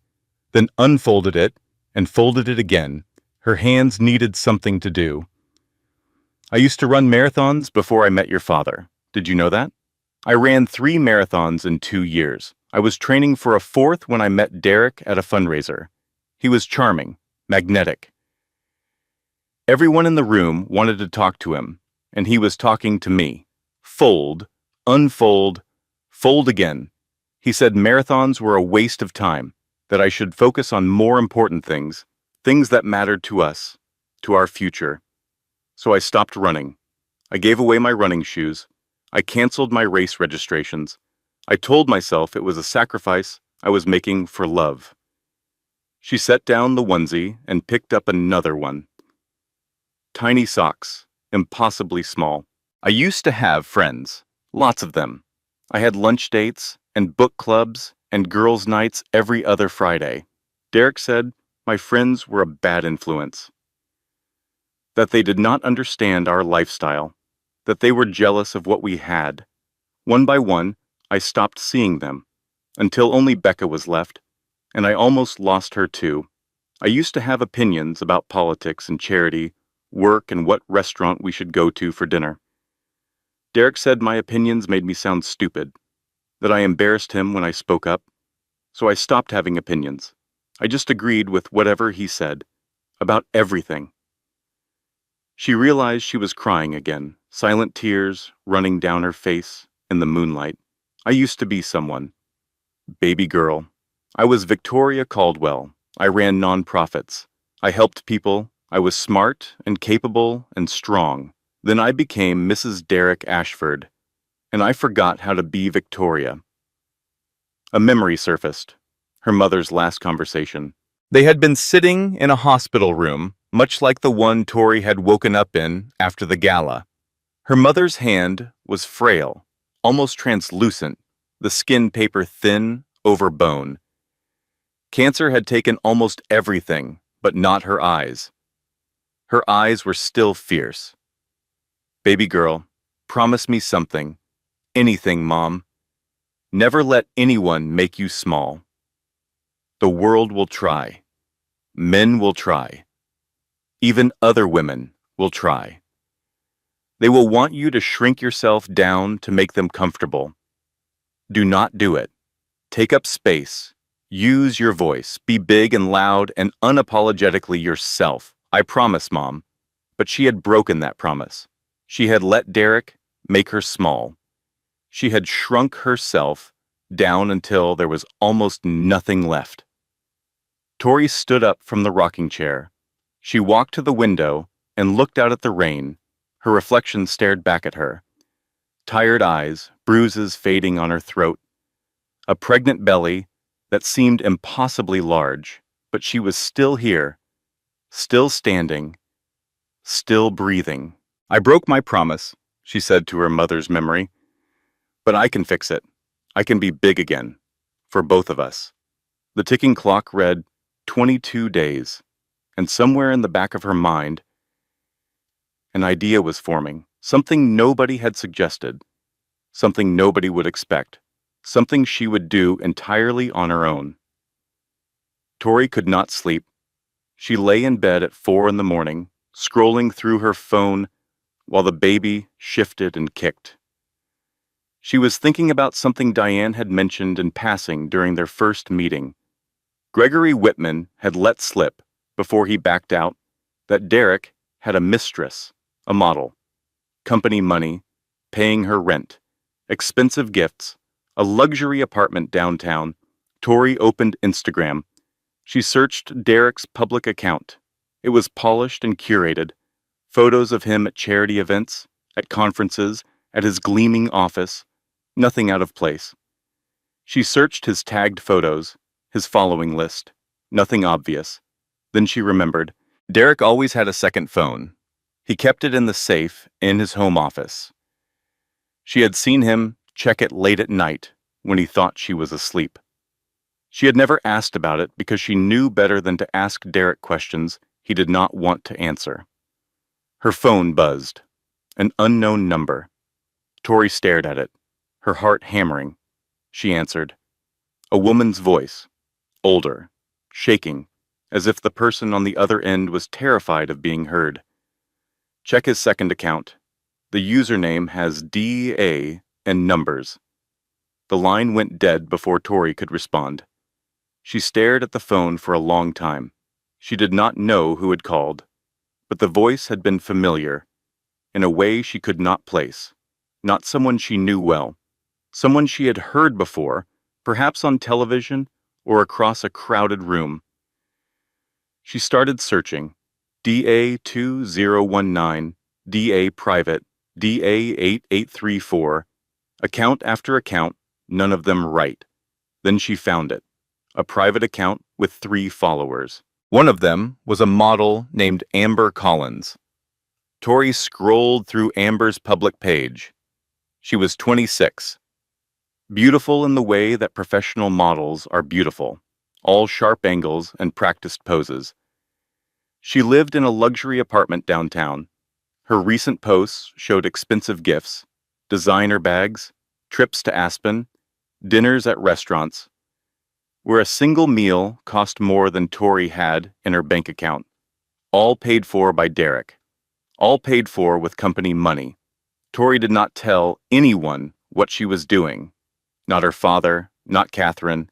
then unfolded it and folded it again. Her hands needed something to do. I used to run marathons before I met your father. Did you know that? I ran 3 marathons in 2 years. I was training for a 4th when I met Derek at a fundraiser. He was charming, magnetic. Everyone in the room wanted to talk to him, and he was talking to me. Fold, unfold, fold again. He said marathons were a waste of time, that I should focus on more important things, things that mattered to us, to our future. So I stopped running. I gave away my running shoes. I canceled my race registrations. I told myself it was a sacrifice I was making for love. She set down the onesie and picked up another one. Tiny socks, impossibly small. I used to have friends, lots of them. I had lunch dates and book clubs and girls' nights every other Friday. Derek said my friends were a bad influence, that they did not understand our lifestyle, that they were jealous of what we had. One by one, I stopped seeing them, until only Becca was left, and I almost lost her too. I used to have opinions about politics and charity, work, and what restaurant we should go to for dinner. Derek said my opinions made me sound stupid, that I embarrassed him when I spoke up, so I stopped having opinions. I just agreed with whatever he said, about everything. She realized she was crying again, silent tears running down her face in the moonlight. I used to be someone. Baby girl. I was Victoria Caldwell. I ran nonprofits. I helped people. I was smart and capable and strong. Then I became Mrs. Derek Ashford, and I forgot how to be Victoria. A memory surfaced. Her mother's last conversation. They had been sitting in a hospital room, much like the one Tori had woken up in after the gala. Her mother's hand was frail, almost translucent, the skin paper thin over bone. Cancer had taken almost everything, but not her eyes. Her eyes were still fierce. Baby girl, promise me something. Anything, Mom. Never let anyone make you small. The world will try. Men will try. Even other women will try. They will want you to shrink yourself down to make them comfortable. Do not do it. Take up space. Use your voice. Be big and loud and unapologetically yourself. I promise, Mom. But she had broken that promise. She had let Derek make her small. She had shrunk herself down until there was almost nothing left. Tori stood up from the rocking chair. She walked to the window and looked out at the rain. Her reflection stared back at her. Tired eyes, bruises fading on her throat, a pregnant belly that seemed impossibly large, but she was still here, still standing, still breathing. I broke my promise, she said to her mother's memory, but I can fix it. I can be big again, for both of us. The ticking clock read 22 days, and somewhere in the back of her mind, an idea was forming, something nobody had suggested, something nobody would expect, something she would do entirely on her own. Tori could not sleep. She lay in bed at 4 in the morning, scrolling through her phone while the baby shifted and kicked. She was thinking about something Diane had mentioned in passing during their first meeting. Gregory Whitman had let slip, before he backed out, that Derek had a mistress, a model, company money, paying her rent, expensive gifts, a luxury apartment downtown. Tori opened Instagram. She searched Derek's public account. It was polished and curated. Photos of him at charity events, at conferences, at his gleaming office. Nothing out of place. She searched his tagged photos, his following list. Nothing obvious. Then she remembered. Derek always had a second phone. He kept it in the safe in his home office. She had seen him check it late at night when he thought she was asleep. She had never asked about it because she knew better than to ask Derek questions he did not want to answer. Her phone buzzed. An unknown number. Tori stared at it, her heart hammering. She answered. A woman's voice, older, shaking, as if the person on the other end was terrified of being heard. Check his second account. The username has DA and numbers. The line went dead before Tori could respond. She stared at the phone for a long time. She did not know who had called, but the voice had been familiar, in a way she could not place. Not someone she knew well. Someone she had heard before, perhaps on television or across a crowded room. She started searching. DA2019, DA private, DA8834, account after account, none of them right. Then she found it. A private account with 3 followers. One of them was a model named Amber Collins. Tori scrolled through Amber's public page. She was 26. Beautiful in the way that professional models are beautiful, all sharp angles and practiced poses. She lived in a luxury apartment downtown. Her recent posts showed expensive gifts, designer bags, trips to Aspen, dinners at restaurants, where a single meal cost more than Tori had in her bank account. All paid for by Derek. All paid for with company money. Tori did not tell anyone what she was doing. Not her father, not Catherine,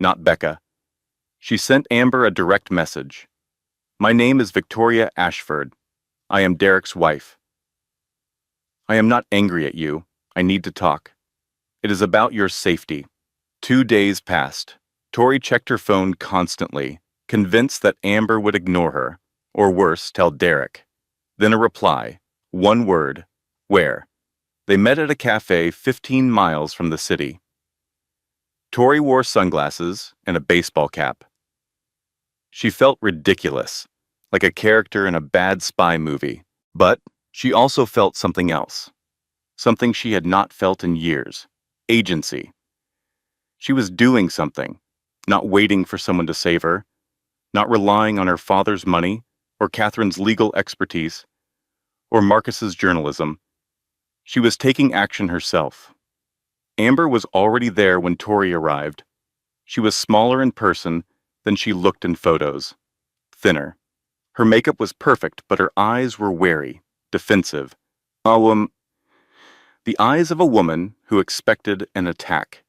not Becca. She sent Amber a direct message. My name is Victoria Ashford. I am Derek's wife. I am not angry at you. I need to talk. It is about your safety. 2 days passed. Tori checked her phone constantly, convinced that Amber would ignore her, or worse, tell Derek. Then a reply. One word. Where? They met at a cafe 15 miles from the city. Tori wore sunglasses and a baseball cap. She felt ridiculous, like a character in a bad spy movie. But she also felt something else. Something she had not felt in years. Agency. She was doing something, not waiting for someone to save her, not relying on her father's money, or Catherine's legal expertise, or Marcus's journalism. She was taking action herself. Amber was already there when Tori arrived. She was smaller in person than she looked in photos. Thinner. Her makeup was perfect, but her eyes were wary, defensive. The eyes of a woman who expected an attack.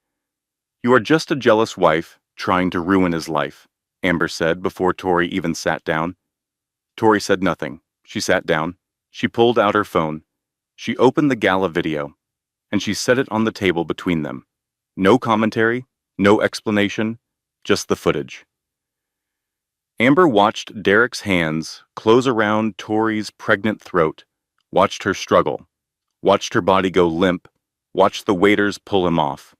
"You are just a jealous wife trying to ruin his life," Amber said before Tori even sat down. Tori said nothing. She sat down. She pulled out her phone. She opened the Gala video, and she set it on the table between them. No commentary, no explanation, just the footage. Amber watched Derek's hands close around Tori's pregnant throat, watched her struggle, watched her body go limp, watched the waiters pull him off,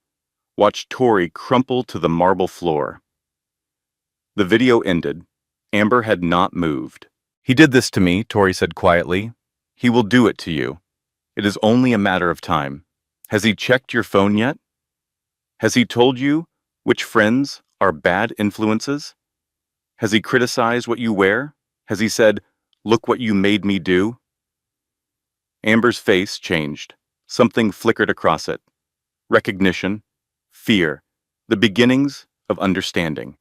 watched Tori crumple to the marble floor. The video ended. Amber had not moved. "He did this to me," Tori said quietly. "He will do it to you. It is only a matter of time. Has he checked your phone yet? Has he told you which friends are bad influences? Has he criticized what you wear? Has he said, 'Look what you made me do'?" Amber's face changed. Something flickered across it. Recognition, fear, the beginnings of understanding.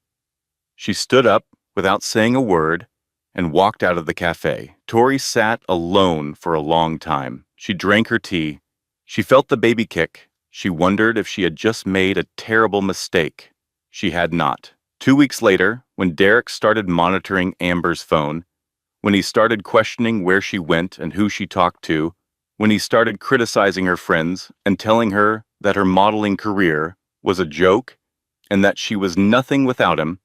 She stood up without saying a word and walked out of the cafe. Tori sat alone for a long time. She drank her tea. She felt the baby kick. She wondered if she had just made a terrible mistake. She had not. 2 weeks later, when Derek started monitoring Amber's phone, when he started questioning where she went and who she talked to, when he started criticizing her friends and telling her that her modeling career was a joke and that she was nothing without him,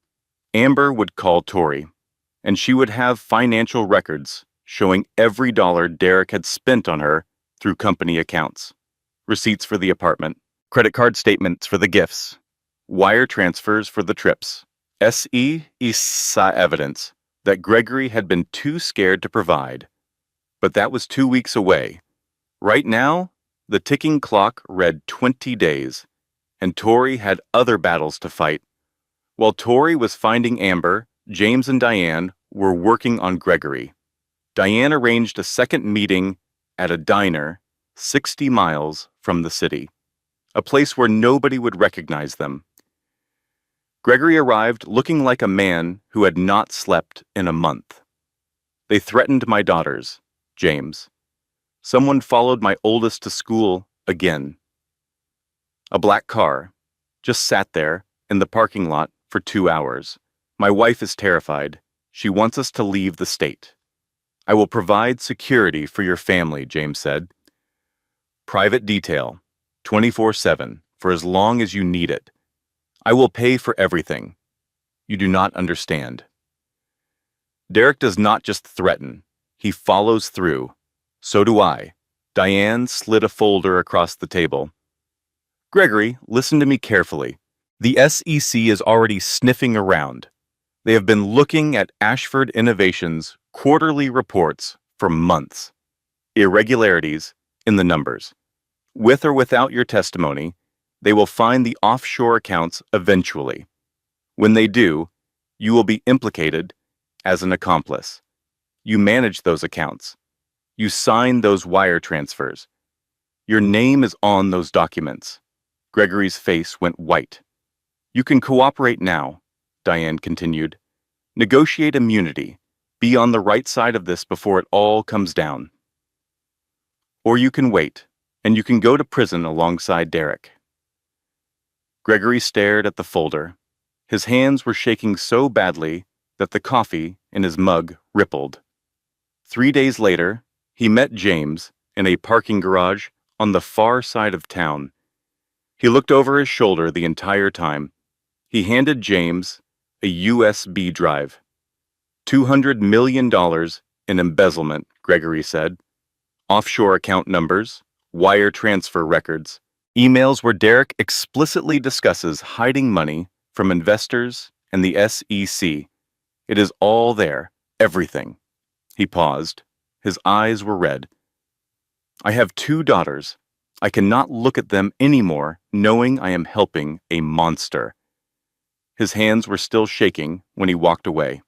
Amber would call Tori, and she would have financial records showing every dollar Derek had spent on her through company accounts, receipts for the apartment, credit card statements for the gifts, wire transfers for the trips, SEISA evidence that Gregory had been too scared to provide. But that was 2 weeks away. Right now, the ticking clock read 20 days, and Tori had other battles to fight. While Tori was finding Amber, James and Diane were working on Gregory. Diane arranged a second meeting at a diner 60 miles from the city, a place where nobody would recognize them. Gregory arrived looking like a man who had not slept in a month. "They threatened my daughters, James. Someone followed my oldest to school again. A black car just sat there in the parking lot for 2 hours. My wife is terrified. She wants us to leave the state. I will provide security for your family," James said. "Private detail, 24/7, for as long as you need it. I will pay for everything. You do not understand." Derek does not just threaten. He follows through. So do I. Diane slid a folder across the table. "Gregory, listen to me carefully. The SEC is already sniffing around. They have been looking at Ashford Innovations' quarterly reports for months. Irregularities in the numbers. With or without your testimony, they will find the offshore accounts eventually. When they do, you will be implicated as an accomplice. You manage those accounts. You sign those wire transfers. Your name is on those documents." Gregory's face went white. "You can cooperate now," Diane continued. "Negotiate immunity. Be on the right side of this before it all comes down. Or you can wait, and you can go to prison alongside Derek." Gregory stared at the folder. His hands were shaking so badly that the coffee in his mug rippled. 3 days later, he met James in a parking garage on the far side of town. He looked over his shoulder the entire time. He handed James a USB drive. $200 million in embezzlement, Gregory said. Offshore account numbers, wire transfer records, emails where Derek explicitly discusses hiding money from investors and the SEC. It is all there, everything. He paused. His eyes were red. "I have 2 daughters. I cannot look at them anymore knowing I am helping a monster." His hands were still shaking when he walked away.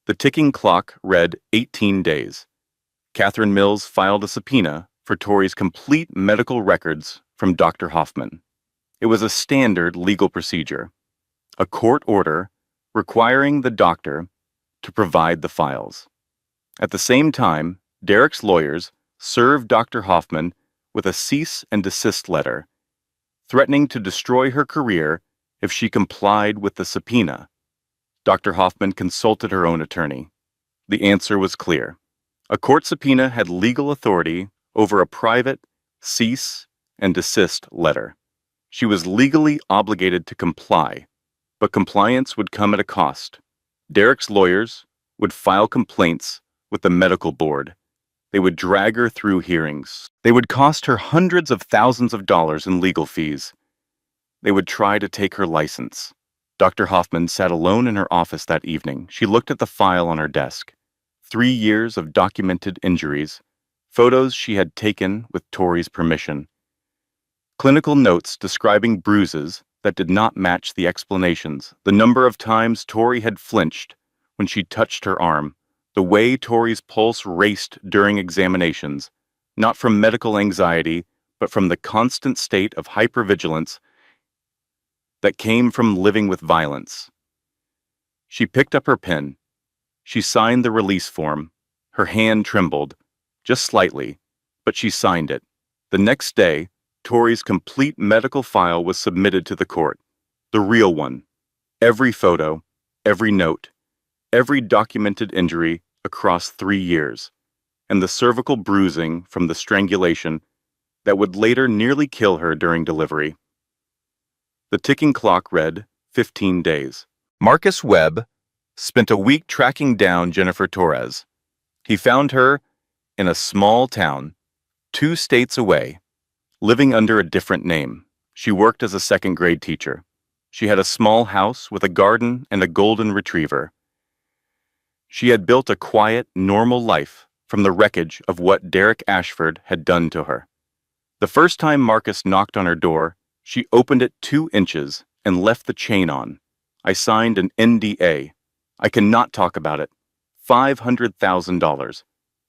The ticking clock read 18 days. Catherine Mills filed a subpoena for Tori's complete medical records from Dr. Hoffman. It was a standard legal procedure, a court order requiring the doctor to provide the files. At the same time, Derek's lawyers served Dr. Hoffman with a cease and desist letter, threatening to destroy her career if she complied with the subpoena. Dr. Hoffman consulted her own attorney. The answer was clear. A court subpoena had legal authority over a private cease and desist letter. She was legally obligated to comply, but compliance would come at a cost. Derek's lawyers would file complaints with the medical board. They would drag her through hearings. They would cost her hundreds of thousands of dollars in legal fees. They would try to take her license. Dr. Hoffman sat alone in her office that evening. She looked at the file on her desk. 3 years of documented injuries, photos she had taken with Tori's permission, clinical notes describing bruises that did not match the explanations, the number of times Tori had flinched when she touched her arm, the way Tori's pulse raced during examinations, not from medical anxiety, but from the constant state of hypervigilance that came from living with violence. She picked up her pen. She signed the release form. Her hand trembled, just slightly, but she signed it. The next day, Tori's complete medical file was submitted to the court. The real one. Every photo, every note, every documented injury across 3 years, and the cervical bruising from the strangulation that would later nearly kill her during delivery. The ticking clock read 15 days. Marcus Webb spent a week tracking down Jennifer Torres. He found her in a small town, 2 states away, living under a different name. She worked as a second-grade teacher. She had a small house with a garden and a golden retriever. She had built a quiet, normal life from the wreckage of what Derek Ashford had done to her. The first time Marcus knocked on her door, she opened it 2 inches and left the chain on. I signed an NDA. I cannot talk about it. $500,000.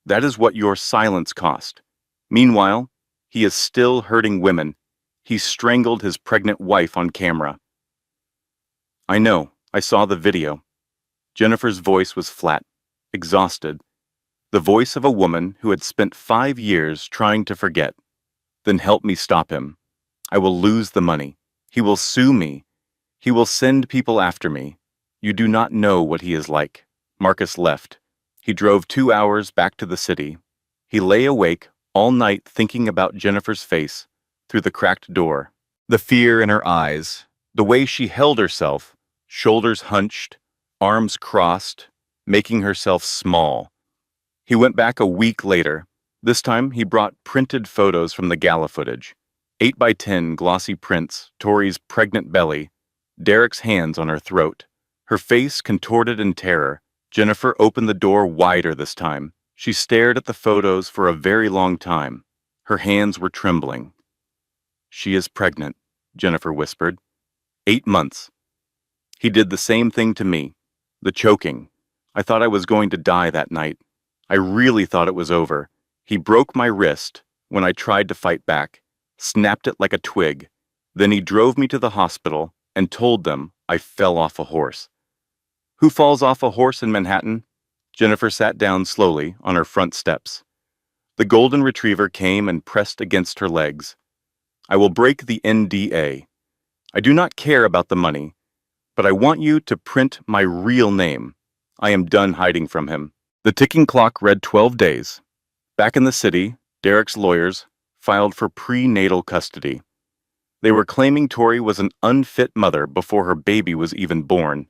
That is what your silence cost. Meanwhile, he is still hurting women. He strangled his pregnant wife on camera. I know. I saw the video. Jennifer's voice was flat, exhausted. The voice of a woman who had spent 5 years trying to forget. Then help me stop him. I will lose the money. He will sue me. He will send people after me. You do not know what he is like. Marcus left. He drove 2 hours back to the city. He lay awake all night thinking about Jennifer's face through the cracked door. The fear in her eyes, the way she held herself, shoulders hunched, arms crossed, making herself small. He went back a week later. This time he brought printed photos from the Gala footage. 8x10 glossy prints, Tori's pregnant belly, Derek's hands on her throat. Her face contorted in terror. Jennifer opened the door wider this time. She stared at the photos for a very long time. Her hands were trembling. She is pregnant, Jennifer whispered. 8 months. He did the same thing to me. The choking. I thought I was going to die that night. I really thought it was over. He broke my wrist when I tried to fight back, snapped it like a twig. Then he drove me to the hospital and told them I fell off a horse. Who falls off a horse in Manhattan? Jennifer sat down slowly on her front steps. The golden retriever came and pressed against her legs. I will break the NDA. I do not care about the money, but I want you to print my real name. I am done hiding from him. The ticking clock read 12 days. Back in the city, Derek's lawyers filed for prenatal custody. They were claiming Tori was an unfit mother before her baby was even born.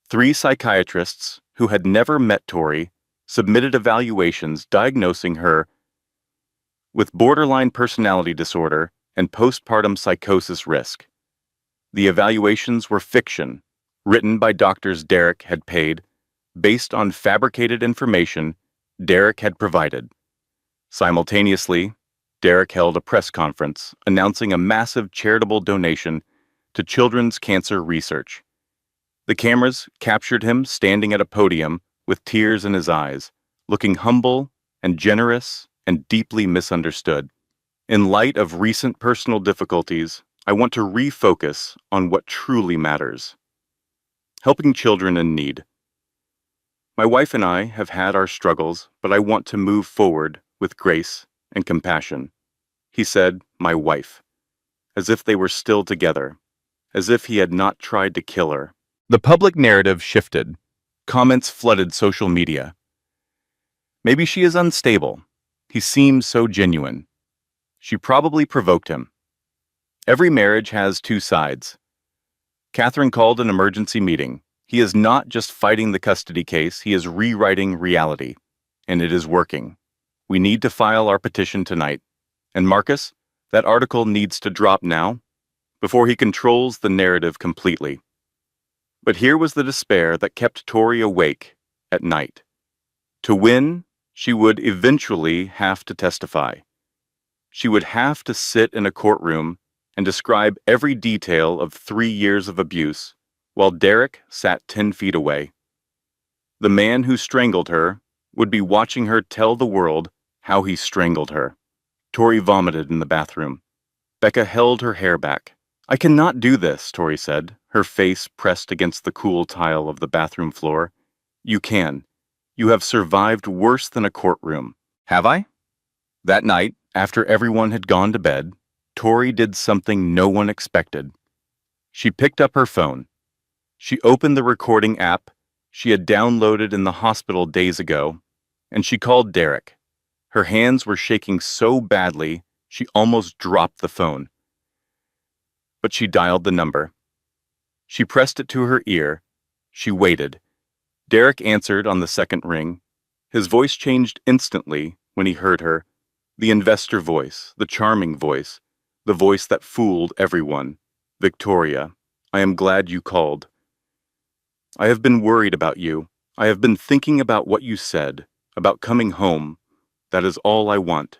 3 psychiatrists who had never met Tori submitted evaluations diagnosing her with borderline personality disorder and postpartum psychosis risk. The evaluations were fiction, written by doctors Derek had paid, based on fabricated information Derek had provided. Simultaneously, Derek held a press conference announcing a massive charitable donation to children's cancer research. The cameras captured him standing at a podium with tears in his eyes, looking humble and generous and deeply misunderstood. In light of recent personal difficulties, I want to refocus on what truly matters. Helping children in need. My wife and I have had our struggles, but I want to move forward with grace and compassion. He said, my wife, as if they were still together, as if he had not tried to kill her. The public narrative shifted. Comments flooded social media. Maybe she is unstable. He seems so genuine. She probably provoked him. Every marriage has two sides. Catherine called an emergency meeting. He is not just fighting the custody case, he is rewriting reality. And it is working. We need to file our petition tonight. And Marcus, that article needs to drop now, before he controls the narrative completely. But here was the despair that kept Tori awake at night. To win, she would eventually have to testify. She would have to sit in a courtroom and describe every detail of 3 years of abuse, while Derek sat 10 feet away. The man who strangled her would be watching her tell the world how he strangled her. Tori vomited in the bathroom. Becca held her hair back. I cannot do this, Tori said, her face pressed against the cool tile of the bathroom floor. You can. You have survived worse than a courtroom. Have I? That night, after everyone had gone to bed, Tori did something no one expected. She picked up her phone. She opened the recording app she had downloaded in the hospital days ago, and she called Derek. Her hands were shaking so badly, she almost dropped the phone. But she dialed the number. She pressed it to her ear. She waited. Derek answered on the second ring. His voice changed instantly when he heard her. The investor voice, the charming voice, the voice that fooled everyone. Victoria, I am glad you called. I have been worried about you. I have been thinking about what you said, about coming home. That is all I want.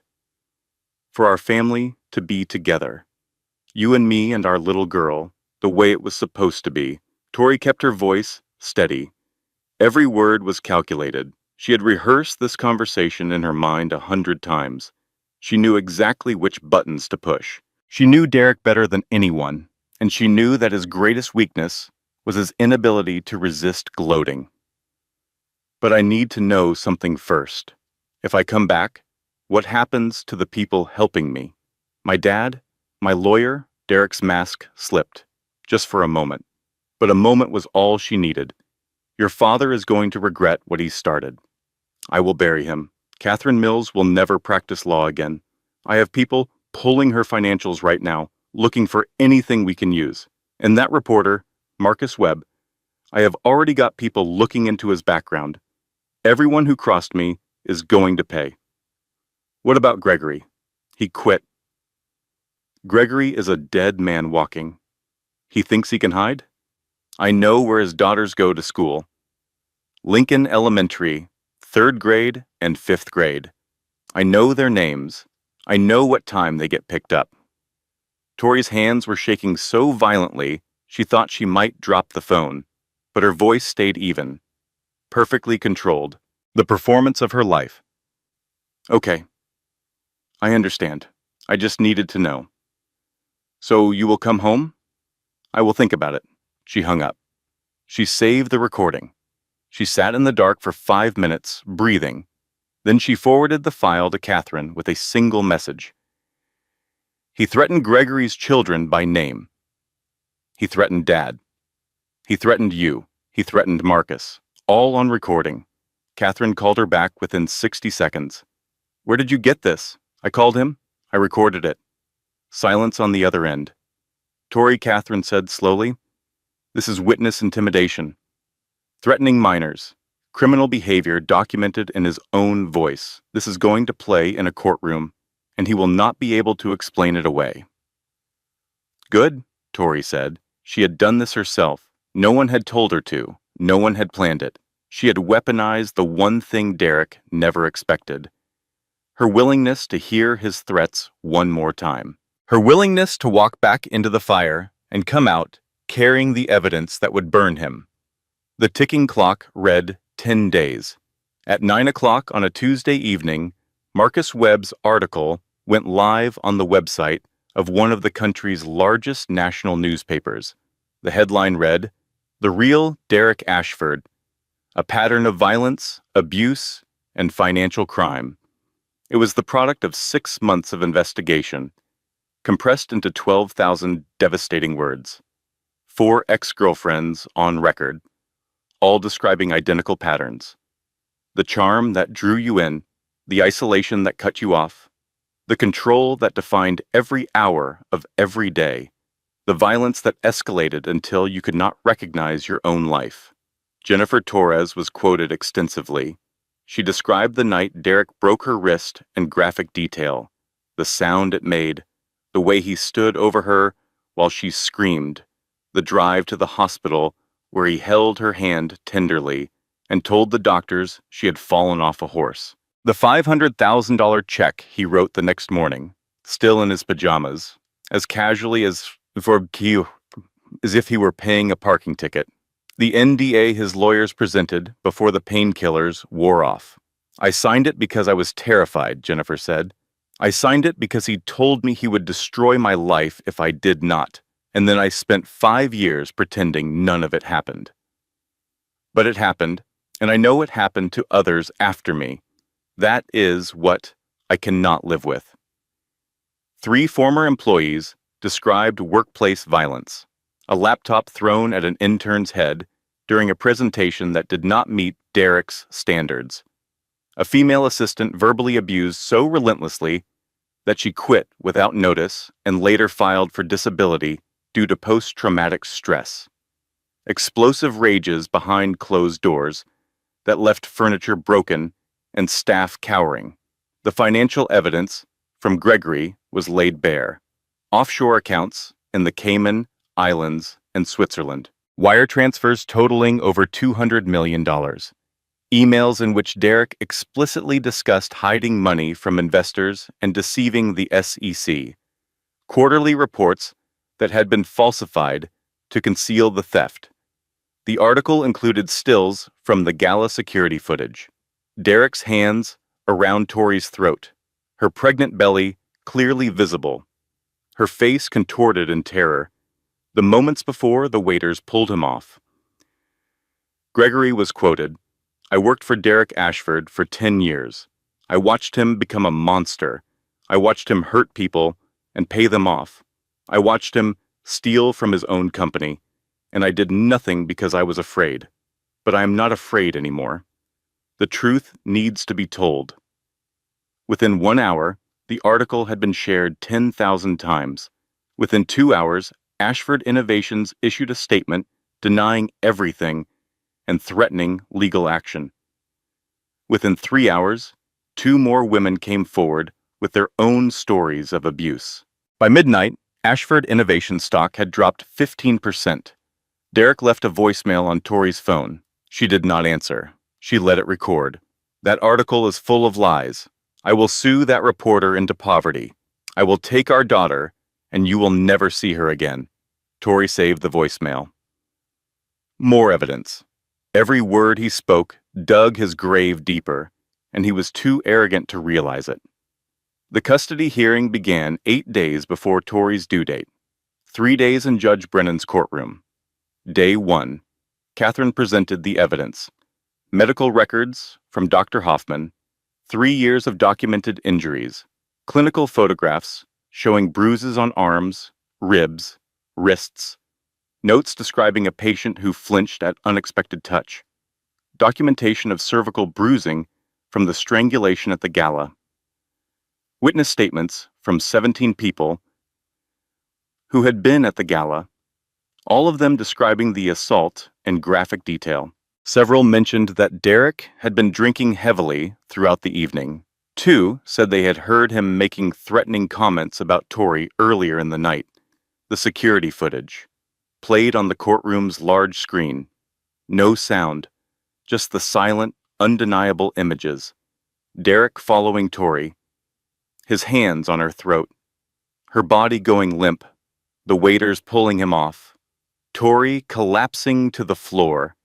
For our family to be together. You and me and our little girl, the way it was supposed to be. Tori kept her voice steady. Every word was calculated. She had rehearsed this conversation in her mind 100 times. She knew exactly which buttons to push. She knew Derek better than anyone, and she knew that his greatest weakness was his inability to resist gloating. But I need to know something first. If I come back, what happens to the people helping me? My dad? My lawyer? Derek's mask slipped, just for a moment. But a moment was all she needed. Your father is going to regret what he started. I will bury him. Catherine Mills will never practice law again. I have people pulling her financials right now, looking for anything we can use. And that reporter, Marcus Webb, I have already got people looking into his background. Everyone who crossed me is going to pay. What about Gregory? He quit. Gregory is a dead man walking. He thinks he can hide? I know where his daughters go to school. Lincoln Elementary, 3rd grade and 5th grade. I know their names. I know what time they get picked up. Tori's hands were shaking so violently she thought she might drop the phone, but her voice stayed even, perfectly controlled, the performance of her life. Okay. I understand. I just needed to know. So you will come home? I will think about it. She hung up. She saved the recording. She sat in the dark for 5 minutes, breathing. Then she forwarded the file to Catherine with a single message. He threatened Gregory's children by name. He threatened Dad. He threatened you. He threatened Marcus. All on recording. Catherine called her back within 60 seconds. Where did you get this? I called him. I recorded it. Silence on the other end. Tori, Catherine said slowly, this is witness intimidation. Threatening minors. Criminal behavior documented in his own voice. This is going to play in a courtroom, and he will not be able to explain it away. Good, Tori said. She had done this herself. No one had told her to. No one had planned it. She had weaponized the one thing Derek never expected. Her willingness to hear his threats one more time. Her willingness to walk back into the fire and come out carrying the evidence that would burn him. The ticking clock read 10 days. At 9 o'clock on a Tuesday evening, Marcus Webb's article went live on the website of one of the country's largest national newspapers. The headline read, The Real Derek Ashford. A pattern of violence, abuse, and financial crime. It was the product of 6 months of investigation, compressed into 12,000 devastating words. 4 ex-girlfriends on record, all describing identical patterns. The charm that drew you in, the isolation that cut you off, the control that defined every hour of every day, the violence that escalated until you could not recognize your own life. Jennifer Torres was quoted extensively. She described the night Derek broke her wrist in graphic detail, the sound it made, the way he stood over her while she screamed, the drive to the hospital where he held her hand tenderly and told the doctors she had fallen off a horse. The $500,000 check he wrote the next morning, still in his pajamas, as casually as if he were paying a parking ticket. The NDA his lawyers presented before the painkillers wore off. I signed it because I was terrified, Jennifer said. I signed it because he told me he would destroy my life if I did not, and then I spent 5 years pretending none of it happened. But it happened, and I know it happened to others after me. That is what I cannot live with. 3 former employees described workplace violence. A laptop thrown at an intern's head during a presentation that did not meet Derek's standards. A female assistant verbally abused so relentlessly that she quit without notice and later filed for disability due to post-traumatic stress. Explosive rages behind closed doors that left furniture broken and staff cowering. The financial evidence from Gregory was laid bare. Offshore accounts in the Cayman Islands and Switzerland. Wire transfers totaling over $200 million. Emails in which Derek explicitly discussed hiding money from investors and deceiving the SEC. Quarterly reports that had been falsified to conceal the theft. The article included stills from the Gala security footage. Derek's hands around Tori's throat, her pregnant belly clearly visible, her face contorted in terror, the moments before the waiters pulled him off. Gregory was quoted, "I worked for Derek Ashford for 10 years. I watched him become a monster. I watched him hurt people and pay them off. I watched him steal from his own company, and I did nothing because I was afraid. But I am not afraid anymore. The truth needs to be told." Within 1 hour, the article had been shared 10,000 times. Within 2 hours, Ashford Innovations issued a statement denying everything and threatening legal action. Within 3 hours, 2 more women came forward with their own stories of abuse. By midnight, Ashford Innovations stock had dropped 15%. Derek left a voicemail on Tori's phone. She did not answer. She let it record. "That article is full of lies. I will sue that reporter into poverty. I will take our daughter, and you will never see her again." Tori saved the voicemail. More evidence. Every word he spoke dug his grave deeper, and he was too arrogant to realize it. The custody hearing began 8 days before Tori's due date. 3 days in Judge Brennan's courtroom. Day 1. Catherine presented the evidence. Medical records from Dr. Hoffman, 3 years of documented injuries, clinical photographs showing bruises on arms, ribs, wrists, notes describing a patient who flinched at unexpected touch, documentation of cervical bruising from the strangulation at the Gala, witness statements from 17 people who had been at the Gala, all of them describing the assault in graphic detail. Several mentioned that Derek had been drinking heavily throughout the evening. 2 said they had heard him making threatening comments about Tori earlier in the night. The security footage, played on the courtroom's large screen. No sound, just the silent, undeniable images. Derek following Tori, his hands on her throat, her body going limp, the waiters pulling him off, Tori collapsing to the floor.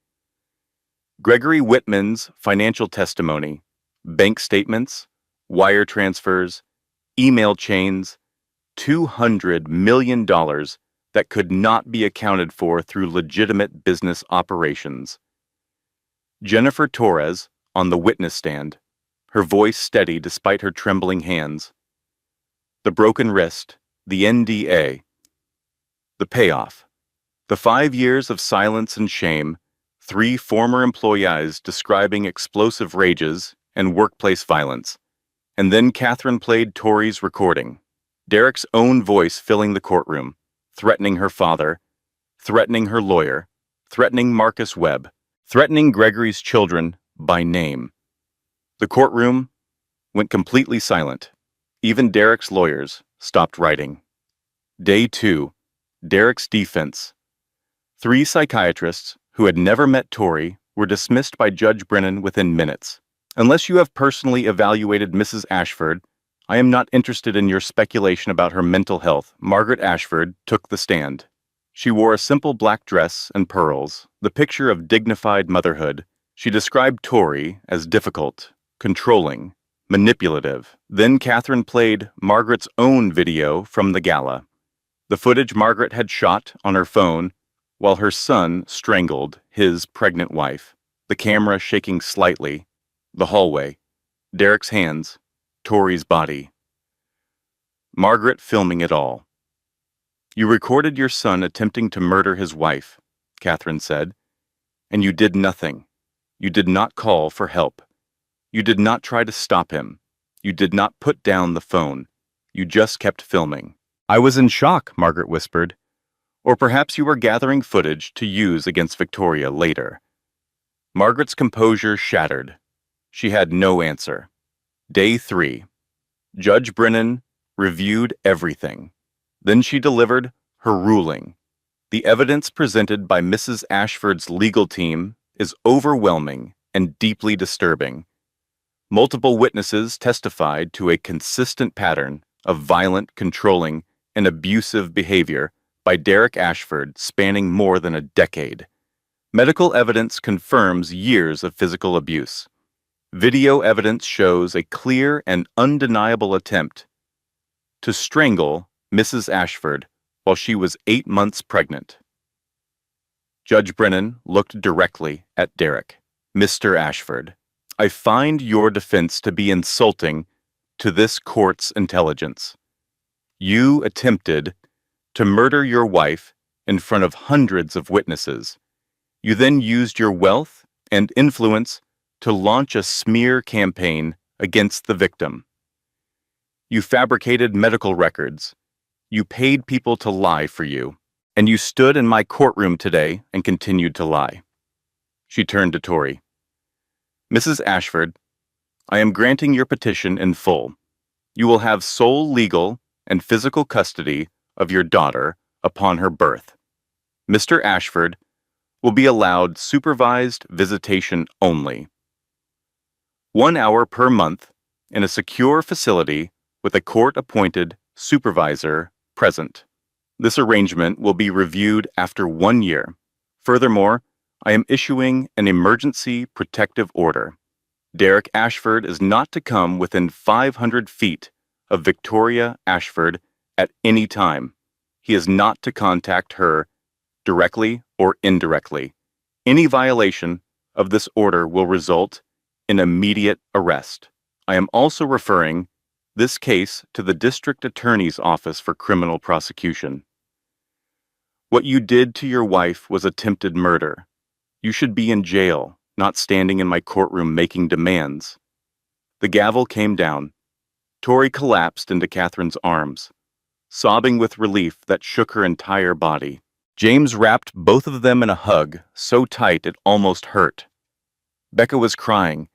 Gregory Whitman's financial testimony, bank statements, wire transfers, email chains, $200 million that could not be accounted for through legitimate business operations. Jennifer Torres, on the witness stand, her voice steady despite her trembling hands. The broken wrist, the NDA. The payoff. The 5 years of silence and shame, 3 former employees describing explosive rages and workplace violence. And then Catherine played Tori's recording, Derek's own voice filling the courtroom, threatening her father, threatening her lawyer, threatening Marcus Webb, threatening Gregory's children by name. The courtroom went completely silent. Even Derek's lawyers stopped writing. Day 2. Derek's defense. 3 psychiatrists who had never met Tori were dismissed by Judge Brennan within minutes. Unless you have personally evaluated Mrs. Ashford, I am not interested in your speculation about her mental health. Margaret Ashford took the stand. She wore a simple black dress and pearls, the picture of dignified motherhood. She described Tori as difficult, controlling, manipulative. Then Catherine played Margaret's own video from the gala. The footage Margaret had shot on her phone while her son strangled his pregnant wife. The camera shaking slightly. The hallway. Derek's hands. Tori's body. Margaret filming it all. You recorded your son attempting to murder his wife, Catherine said, and you did nothing. You did not call for help. You did not try to stop him. You did not put down the phone. You just kept filming. I was in shock, Margaret whispered. Or perhaps you were gathering footage to use against Victoria later. Margaret's composure shattered. She had no answer. Day 3. Judge Brennan reviewed everything. Then she delivered her ruling. The evidence presented by Mrs. Ashford's legal team is overwhelming and deeply disturbing. Multiple witnesses testified to a consistent pattern of violent, controlling, and abusive behavior by Derek Ashford spanning more than a decade. Medical evidence confirms years of physical abuse. Video evidence shows a clear and undeniable attempt to strangle Mrs. Ashford while she was 8 months pregnant. Judge Brennan looked directly at Derek. Mr. Ashford, I find your defense to be insulting to this court's intelligence. You attempted to murder your wife in front of hundreds of witnesses. You then used your wealth and influence to launch a smear campaign against the victim. You fabricated medical records. You paid people to lie for you. And you stood in my courtroom today and continued to lie. She turned to Tori. Mrs. Ashford, I am granting your petition in full. You will have sole legal and physical custody of your daughter upon her birth. Mr. Ashford will be allowed supervised visitation only. 1 hour per month in a secure facility with a court-appointed supervisor present. This arrangement will be reviewed after 1 year. Furthermore, I am issuing an emergency protective order. Derek Ashford is not to come within 500 feet of Victoria Ashford at any time. He is not to contact her directly or indirectly. Any violation of this order will result in immediate arrest. I am also referring this case to the District Attorney's Office for Criminal Prosecution. What you did to your wife was attempted murder. You should be in jail, not standing in my courtroom making demands. The gavel came down. Tori collapsed into Catherine's arms, sobbing with relief that shook her entire body. James wrapped both of them in a hug, so tight it almost hurt. Becca was crying.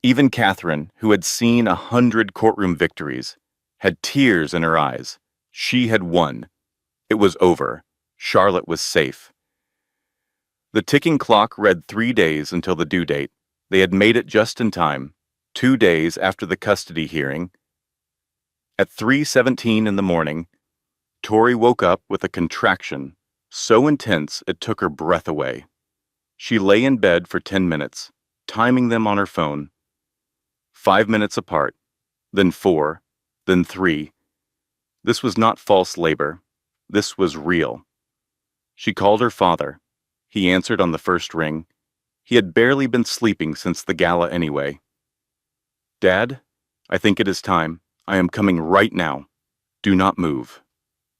Even Catherine, who had seen 100 courtroom victories, had tears in her eyes. She had won. It was over. Charlotte was safe. The ticking clock read 3 days until the due date. They had made it just in time, 2 days after the custody hearing. At 3:17 in the morning, Tori woke up with a contraction so intense it took her breath away. She lay in bed for 10 minutes, timing them on her phone. 5 minutes apart, then 4, then 3. This was not false labor. This was real. She called her father. He answered on the first ring. He had barely been sleeping since the gala anyway. "Dad, I think it is time. I am coming right now. Do not move."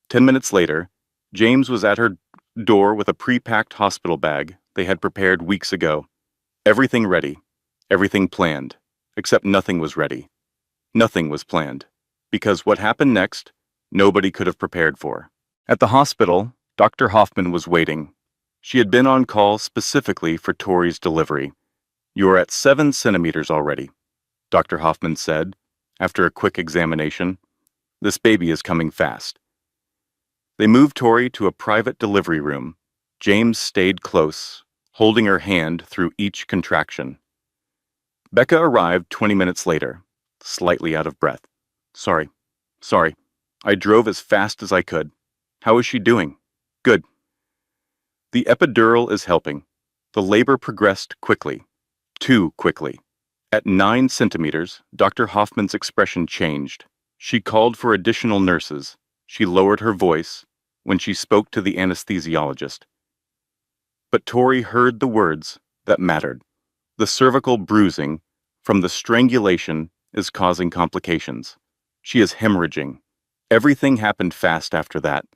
10 minutes later, James was at her door with a pre-packed hospital bag they had prepared weeks ago. Everything ready, everything planned, except nothing was ready. Nothing was planned, because what happened next, nobody could have prepared for. At the hospital, Dr. Hoffman was waiting. She had been on call specifically for Tori's delivery. "You are at 7 centimeters already," Dr. Hoffman said, after a quick examination. "This baby is coming fast." They moved Tori to a private delivery room. James stayed close, holding her hand through each contraction. Becca arrived 20 minutes later, slightly out of breath. Sorry. I drove as fast as I could. How is she doing?" "Good." "The epidural is helping. The labor progressed quickly. Too quickly." At 9 centimeters, Dr. Hoffman's expression changed. She called for additional nurses. She lowered her voice when she spoke to the anesthesiologist. But Tori heard the words that mattered. "The cervical bruising from the strangulation is causing complications. She is hemorrhaging." Everything happened fast after that.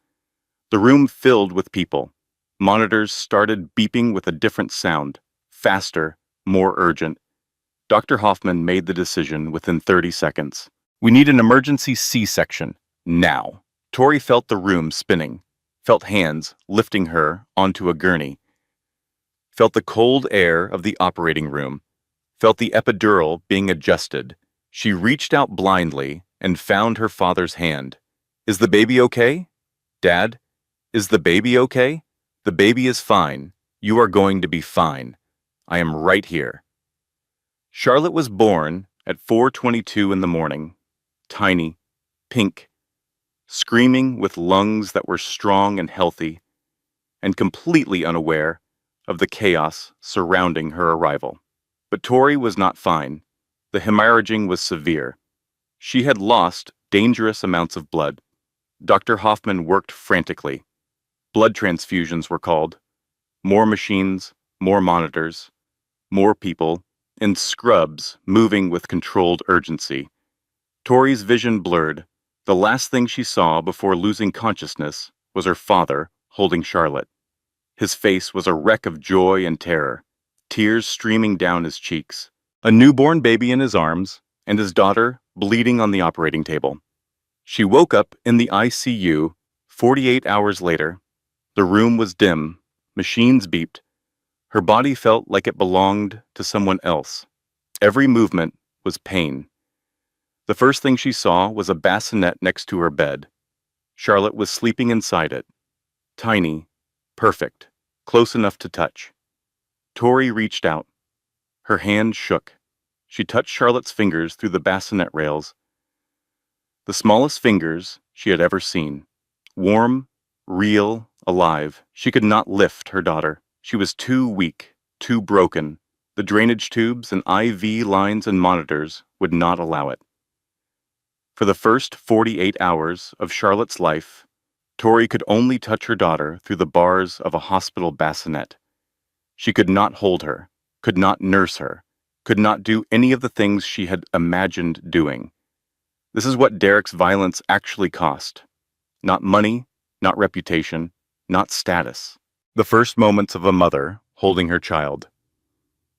The room filled with people. Monitors started beeping with a different sound, faster, more urgent. Dr. Hoffman made the decision within 30 seconds. "We need an emergency C-section, now." Tori felt the room spinning, felt hands lifting her onto a gurney, felt the cold air of the operating room, felt the epidural being adjusted. She reached out blindly and found her father's hand. "Is the baby okay? Dad, is the baby okay? The baby is fine. You are going to be fine. I am right here." Charlotte was born at 4:22 in the morning, tiny, pink, screaming with lungs that were strong and healthy, and completely unaware of the chaos surrounding her arrival. But Tori was not fine. The hemorrhaging was severe. She had lost dangerous amounts of blood. Dr. Hoffman worked frantically. Blood transfusions were called. More machines, more monitors, more people, in scrubs moving with controlled urgency. Tori's vision blurred. The last thing she saw before losing consciousness was her father holding Charlotte. His face was a wreck of joy and terror, tears streaming down his cheeks, a newborn baby in his arms, and his daughter bleeding on the operating table. She woke up in the ICU 48 hours later. The room was dim, machines beeped. Her body felt like it belonged to someone else. Every movement was pain. The first thing she saw was a bassinet next to her bed. Charlotte was sleeping inside it. Tiny, perfect, close enough to touch. Tori reached out. Her hand shook. She touched Charlotte's fingers through the bassinet rails. The smallest fingers she had ever seen. Warm, real, alive. She could not lift her daughter. She was too weak, too broken. The drainage tubes and IV lines and monitors would not allow it. For the first 48 hours of Charlotte's life, Tori could only touch her daughter through the bars of a hospital bassinet. She could not hold her, could not nurse her, could not do any of the things she had imagined doing. This is what Derek's violence actually cost. Not money, not reputation, not status. The first moments of a mother holding her child.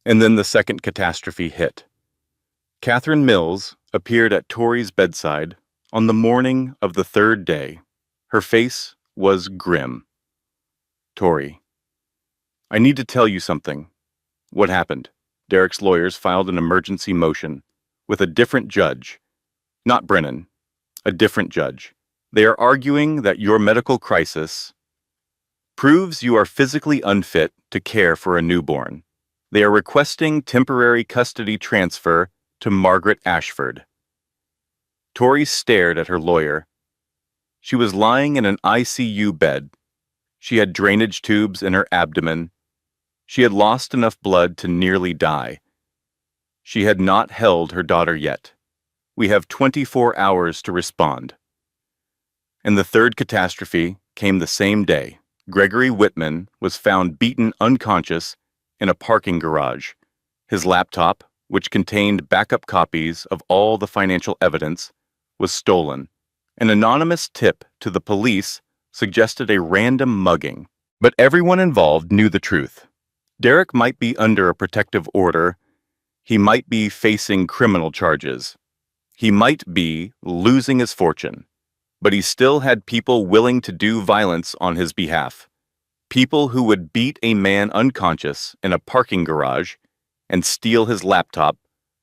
And then the second catastrophe hit. Catherine Mills appeared at Tori's bedside on the morning of the third day. Her face was grim. "Tori, I need to tell you something." "What happened?" Derek's lawyers filed an emergency motion with a different judge. Not Brennan, a different judge. "They are arguing that your medical crisis proves you are physically unfit to care for a newborn. They are requesting temporary custody transfer to Margaret Ashford." Tori stared at her lawyer. She was lying in an ICU bed. She had drainage tubes in her abdomen. She had lost enough blood to nearly die. She had not held her daughter yet. "We have 24 hours to respond." And the third catastrophe came the same day. Gregory Whitman was found beaten unconscious in a parking garage. His laptop, which contained backup copies of all the financial evidence, was stolen. An anonymous tip to the police suggested a random mugging, but everyone involved knew the truth. Derek might be under a protective order. He might be facing criminal charges. He might be losing his fortune. But he still had people willing to do violence on his behalf. People who would beat a man unconscious in a parking garage and steal his laptop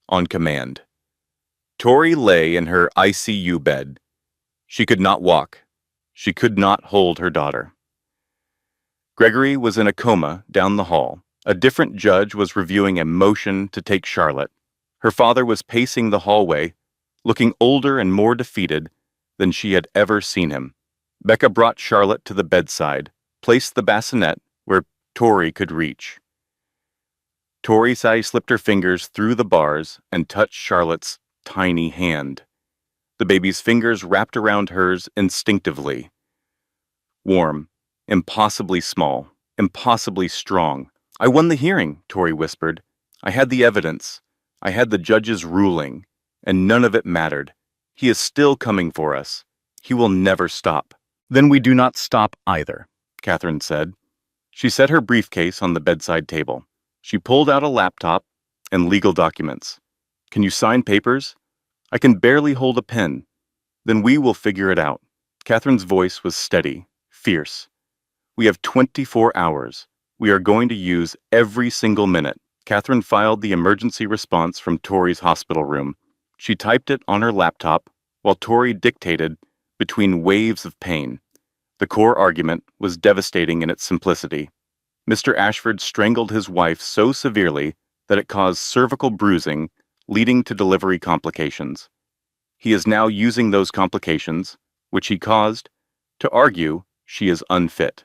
on command. Tori lay in her ICU bed. She could not walk. She could not hold her daughter. Gregory was in a coma down the hall. A different judge was reviewing a motion to take Charlotte. Her father was pacing the hallway, looking older and more defeated than she had ever seen him. Becca brought Charlotte to the bedside, placed the bassinet where Tori could reach. Tori slipped her fingers through the bars and touched Charlotte's tiny hand. The baby's fingers wrapped around hers instinctively. Warm, impossibly small, impossibly strong. "I won the hearing," Tori whispered. "I had the evidence. I had the judge's ruling, and none of it mattered. He is still coming for us. He will never stop." "Then we do not stop either," Catherine said. She set her briefcase on the bedside table. She pulled out a laptop and legal documents. "Can you sign papers? I can barely hold a pen. Then we will figure it out." Catherine's voice was steady, fierce. "We have 24 hours. We are going to use every single minute." Catherine filed the emergency response from Tori's hospital room. She typed it on her laptop while Tori dictated between waves of pain. The core argument was devastating in its simplicity. Mr. Ashford strangled his wife so severely that it caused cervical bruising, leading to delivery complications. He is now using those complications, which he caused, to argue she is unfit.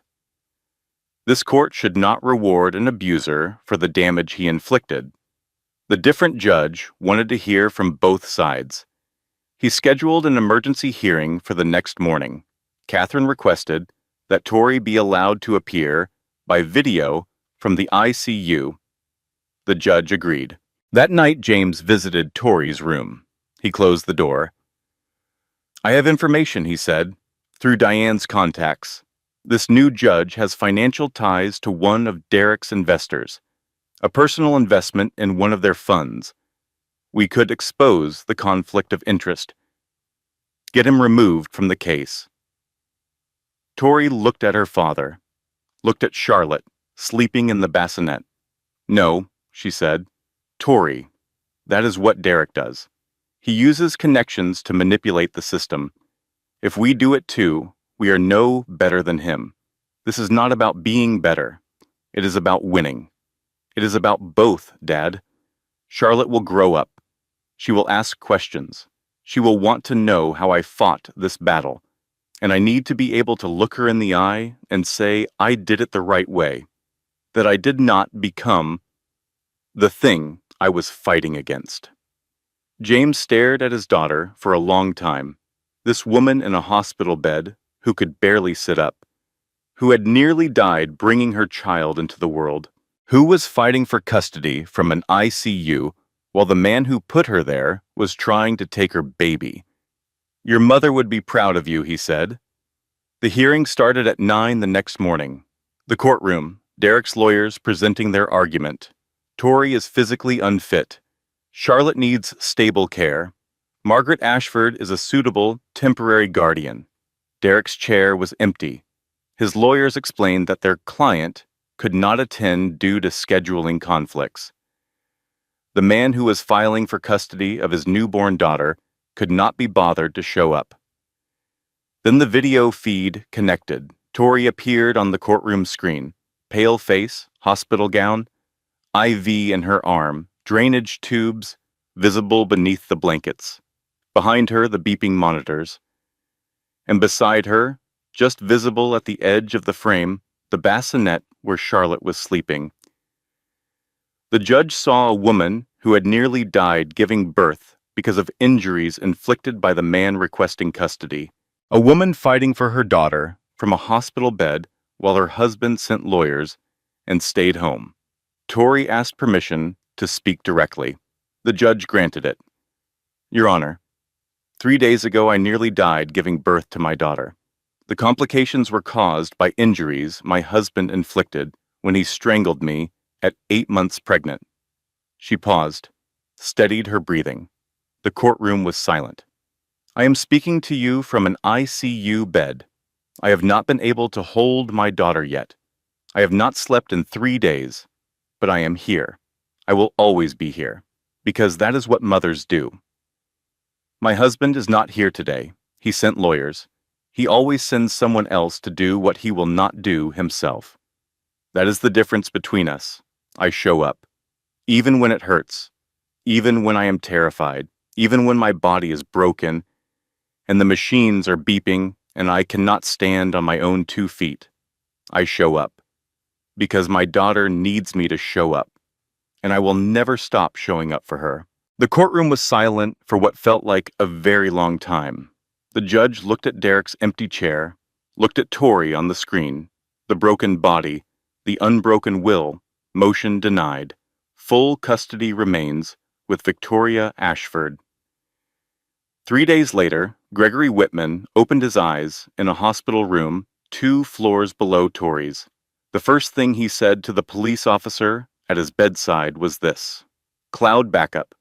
This court should not reward an abuser for the damage he inflicted. The different judge wanted to hear from both sides. He scheduled an emergency hearing for the next morning. Catherine requested that Tori be allowed to appear by video from the ICU. The judge agreed. That night, James visited Tori's room. He closed the door. "I have information," he said, "through Diane's contacts. This new judge has financial ties to one of Derek's investors, a personal investment in one of their funds. We could expose the conflict of interest. Get him removed from the case." Tori looked at her father, looked at Charlotte, sleeping in the bassinet. "No," she said. "Tori, that is what Derek does. He uses connections to manipulate the system. If we do it too, we are no better than him. This is not about being better. It is about winning. It is about both, Dad. Charlotte will grow up. She will ask questions. She will want to know how I fought this battle. And I need to be able to look her in the eye and say I did it the right way, that I did not become the thing I was fighting against." James stared at his daughter for a long time. This woman in a hospital bed who could barely sit up, who had nearly died bringing her child into the world, who was fighting for custody from an ICU while the man who put her there was trying to take her baby. "Your mother would be proud of you," he said. The hearing started at 9 the next morning. The courtroom, Derek's lawyers presenting their argument. Tori is physically unfit. Charlotte needs stable care. Margaret Ashford is a suitable, temporary guardian. Derek's chair was empty. His lawyers explained that their client could not attend due to scheduling conflicts. The man who was filing for custody of his newborn daughter could not be bothered to show up. Then the video feed connected. Tori appeared on the courtroom screen. Pale face, hospital gown, IV in her arm, drainage tubes visible beneath the blankets. Behind her, the beeping monitors. And beside her, just visible at the edge of the frame, the bassinet where Charlotte was sleeping. The judge saw a woman who had nearly died giving birth because of injuries inflicted by the man requesting custody. A woman fighting for her daughter from a hospital bed while her husband sent lawyers and stayed home. Tory asked permission to speak directly. The judge granted it. Your Honor, 3 days ago I nearly died giving birth to my daughter. The complications were caused by injuries my husband inflicted when he strangled me at 8 months pregnant. She paused, steadied her breathing. The courtroom was silent. I am speaking to you from an ICU bed. I have not been able to hold my daughter yet. I have not slept in 3 days, but I am here. I will always be here, because that is what mothers do. My husband is not here today. He sent lawyers. He always sends someone else to do what he will not do himself. That is the difference between us. I show up, even when it hurts, even when I am terrified, even when my body is broken, and the machines are beeping and I cannot stand on my own 2 feet. I show up, because my daughter needs me to show up, and I will never stop showing up for her. The courtroom was silent for what felt like a very long time. The judge looked at Derek's empty chair, looked at Tori on the screen, the broken body, the unbroken will, motion denied, full custody remains with Victoria Ashford. 3 days later, Gregory Whitman opened his eyes in a hospital room 2 floors below Tori's. The first thing he said to the police officer at his bedside was this: "Cloud backup.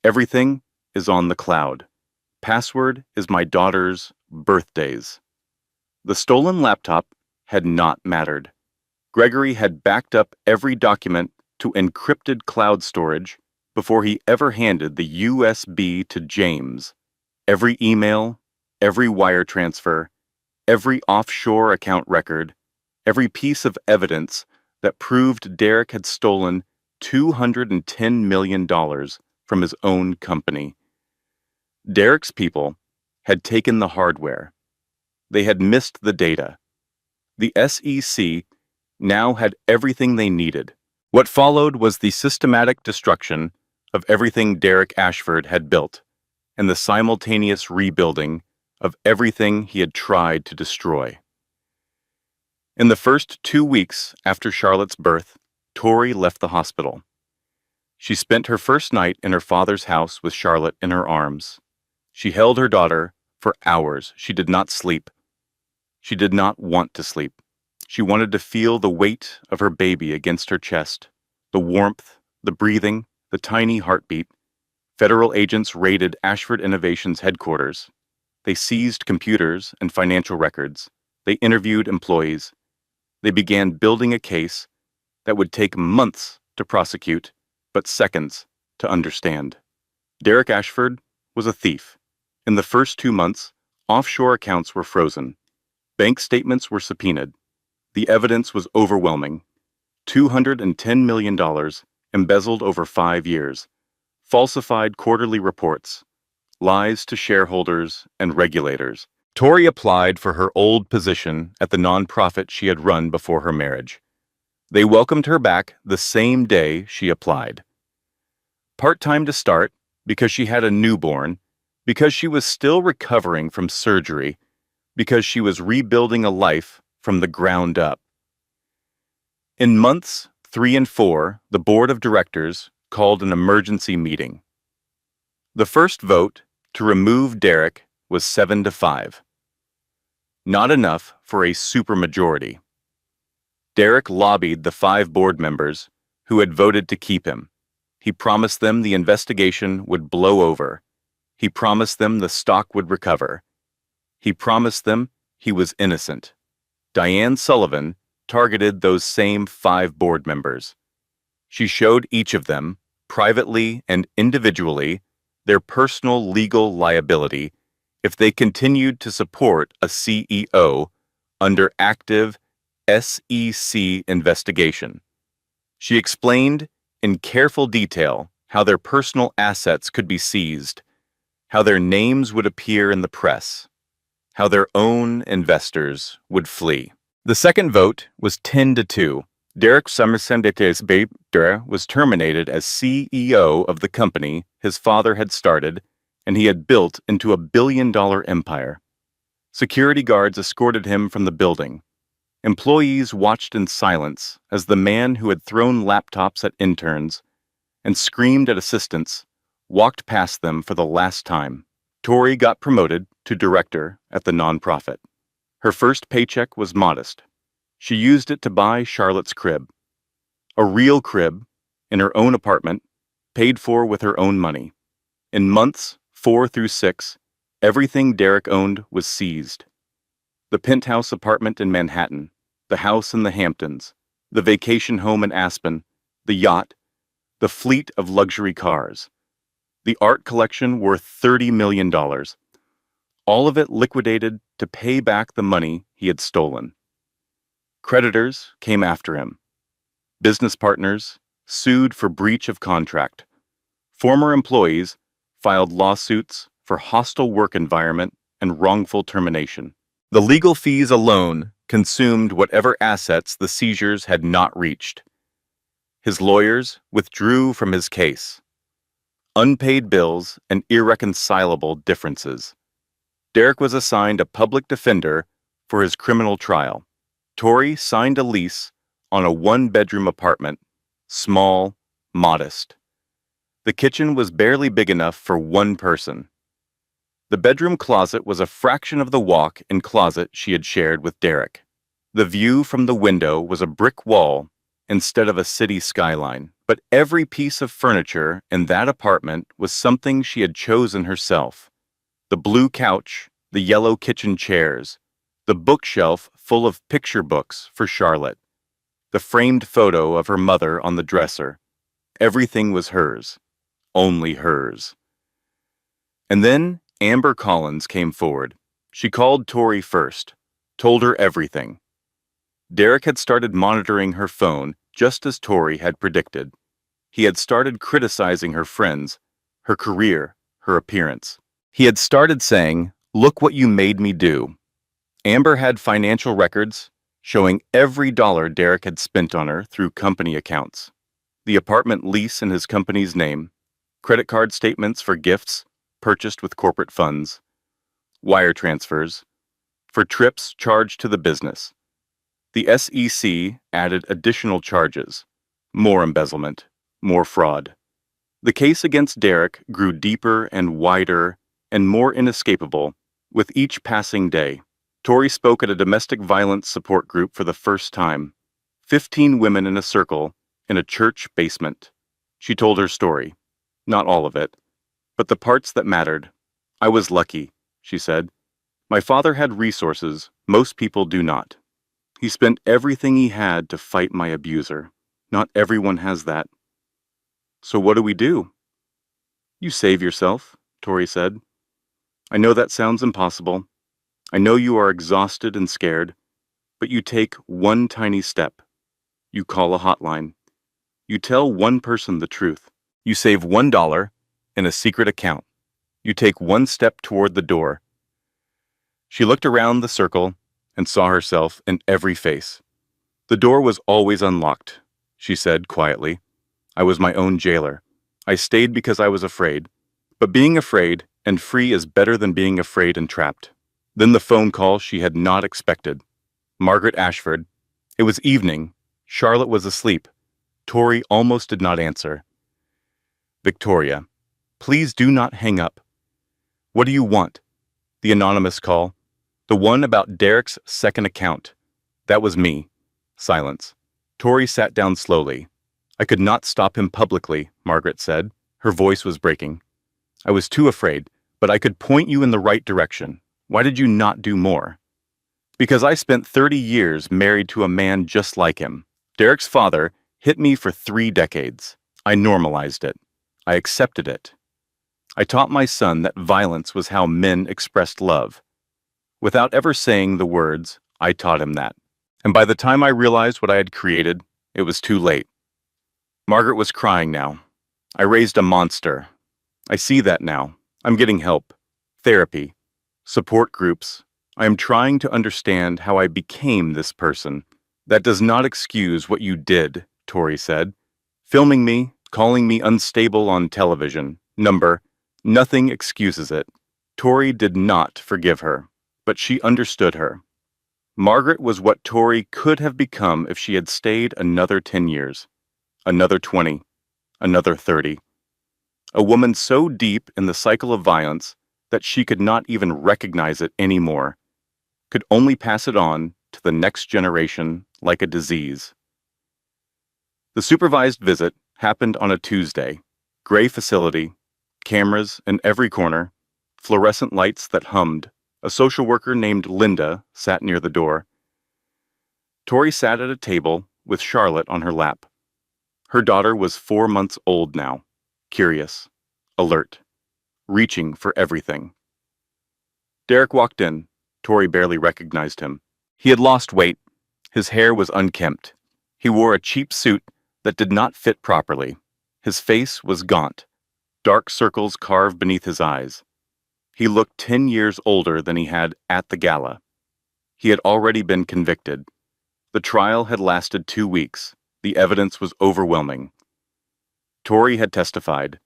Everything is on the cloud. Password is my daughter's birthdays." The stolen laptop had not mattered. Gregory had backed up every document to encrypted cloud storage before he ever handed the USB to James. Every email, every wire transfer, every offshore account record, every piece of evidence that proved Derek had stolen $210 million from his own company. Derek's people had taken the hardware. They had missed the data. The SEC now had everything they needed. What followed was the systematic destruction of everything Derek Ashford had built, and the simultaneous rebuilding of everything he had tried to destroy. In the first 2 weeks after Charlotte's birth, Tori left the hospital. She spent her first night in her father's house with Charlotte in her arms. She held her daughter for hours. She did not sleep. She did not want to sleep. She wanted to feel the weight of her baby against her chest, the warmth, the breathing, the tiny heartbeat. Federal agents raided Ashford Innovations headquarters. They seized computers and financial records. They interviewed employees. They began building a case that would take months to prosecute, but seconds to understand. Derek Ashford was a thief. In the first 2 months, offshore accounts were frozen. Bank statements were subpoenaed. The evidence was overwhelming. $210 million embezzled over 5 years. Falsified quarterly reports, lies to shareholders and regulators. Tori applied for her old position at the nonprofit she had run before her marriage. They welcomed her back the same day she applied. Part-time to start, because she had a newborn, because she was still recovering from surgery, because she was rebuilding a life from the ground up. In months 3 and 4, the board of directors called an emergency meeting. The first vote to remove Derek was 7-5. Not enough for a supermajority. Derek lobbied the 5 board members who had voted to keep him. He promised them the investigation would blow over. He promised them the stock would recover. He promised them he was innocent. Diane Sullivan targeted those same 5 board members. She showed each of them, privately and individually, their personal legal liability if they continued to support a CEO under active SEC investigation. She explained in careful detail how their personal assets could be seized, how their names would appear in the press, how their own investors would flee. The second vote was 10-2. Derek Somerset's baby was terminated as CEO of the company his father had started and he had built into a billion-dollar empire. Security guards escorted him from the building. Employees watched in silence as the man who had thrown laptops at interns and screamed at assistants walked past them for the last time. Tori got promoted to director at the nonprofit. Her first paycheck was modest. She used it to buy Charlotte's crib. A real crib, in her own apartment, paid for with her own money. In months 4 through 6, everything Derek owned was seized. The penthouse apartment in Manhattan, the house in the Hamptons, the vacation home in Aspen, the yacht, the fleet of luxury cars, the art collection worth $30 million. All of it liquidated to pay back the money he had stolen. Creditors came after him. Business partners sued for breach of contract. Former employees filed lawsuits for hostile work environment and wrongful termination. The legal fees alone consumed whatever assets the seizures had not reached. His lawyers withdrew from his case. Unpaid bills and irreconcilable differences. Derek was assigned a public defender for his criminal trial. Tori signed a lease on a 1-bedroom apartment, small, modest. The kitchen was barely big enough for one person. The bedroom closet was a fraction of the walk-in closet she had shared with Derek. The view from the window was a brick wall instead of a city skyline, but every piece of furniture in that apartment was something she had chosen herself. The blue couch, the yellow kitchen chairs, the bookshelf full of picture books for Charlotte, the framed photo of her mother on the dresser. Everything was hers, only hers. And then Amber Collins came forward. She called Tori first, told her everything. Derek had started monitoring her phone just as Tori had predicted. He had started criticizing her friends, her career, her appearance. He had started saying, "Look what you made me do." Amber had financial records showing every dollar Derek had spent on her through company accounts. The apartment lease in his company's name, credit card statements for gifts purchased with corporate funds, wire transfers, for trips charged to the business. The SEC added additional charges, more embezzlement, more fraud. The case against Derek grew deeper and wider and more inescapable with each passing day. Tori spoke at a domestic violence support group for the first time. 15 women in a circle in a church basement. She told her story. Not all of it, but the parts that mattered. "I was lucky," she said. "My father had resources most people do not. He spent everything he had to fight my abuser. Not everyone has that." "So what do we do?" "You save yourself," Tori said. "I know that sounds impossible. I know you are exhausted and scared, but you take one tiny step. You call a hotline. You tell one person the truth. You save $1 in a secret account. You take one step toward the door." She looked around the circle and saw herself in every face. "The door was always unlocked," she said quietly. "I was my own jailer. I stayed because I was afraid. But being afraid and free is better than being afraid and trapped." Then the phone call she had not expected. Margaret Ashford. It was evening. Charlotte was asleep. Tori almost did not answer. "Victoria, please do not hang up." "What do you want?" The anonymous call. "The one about Derek's second account." "That was me." Silence. Tori sat down slowly. "I could not stop him publicly," Margaret said. Her voice was breaking. "I was too afraid, but I could point you in the right direction. Why did you not do more?" "Because I spent 30 years married to a man just like him. Derek's father hit me for 3 decades. I normalized it. I accepted it. I taught my son that violence was how men expressed love. Without ever saying the words, I taught him that. And by the time I realized what I had created, it was too late." Margaret was crying now. "I raised a monster. I see that now. I'm getting help. Therapy. Support groups. I am trying to understand how I became this person." "That does not excuse what you did," Tori said. "Filming me, calling me unstable on television. Nothing excuses it." Tori did not forgive her, but she understood her. Margaret was what Tori could have become if she had stayed another 10 years, another 20, another 30. A woman so deep in the cycle of violence that she could not even recognize it anymore, could only pass it on to the next generation like a disease. The supervised visit happened on a Tuesday. Gray facility, cameras in every corner, fluorescent lights that hummed. A social worker named Linda sat near the door. Tori sat at a table with Charlotte on her lap. Her daughter was 4 months old now, curious, alert, reaching for everything. Derek walked in. Tori barely recognized him. He had lost weight. His hair was unkempt. He wore a cheap suit that did not fit properly. His face was gaunt, dark circles carved beneath his eyes. He looked 10 years older than he had at the gala. He had already been convicted. The trial had lasted 2 weeks. The evidence was overwhelming. Tori had testified.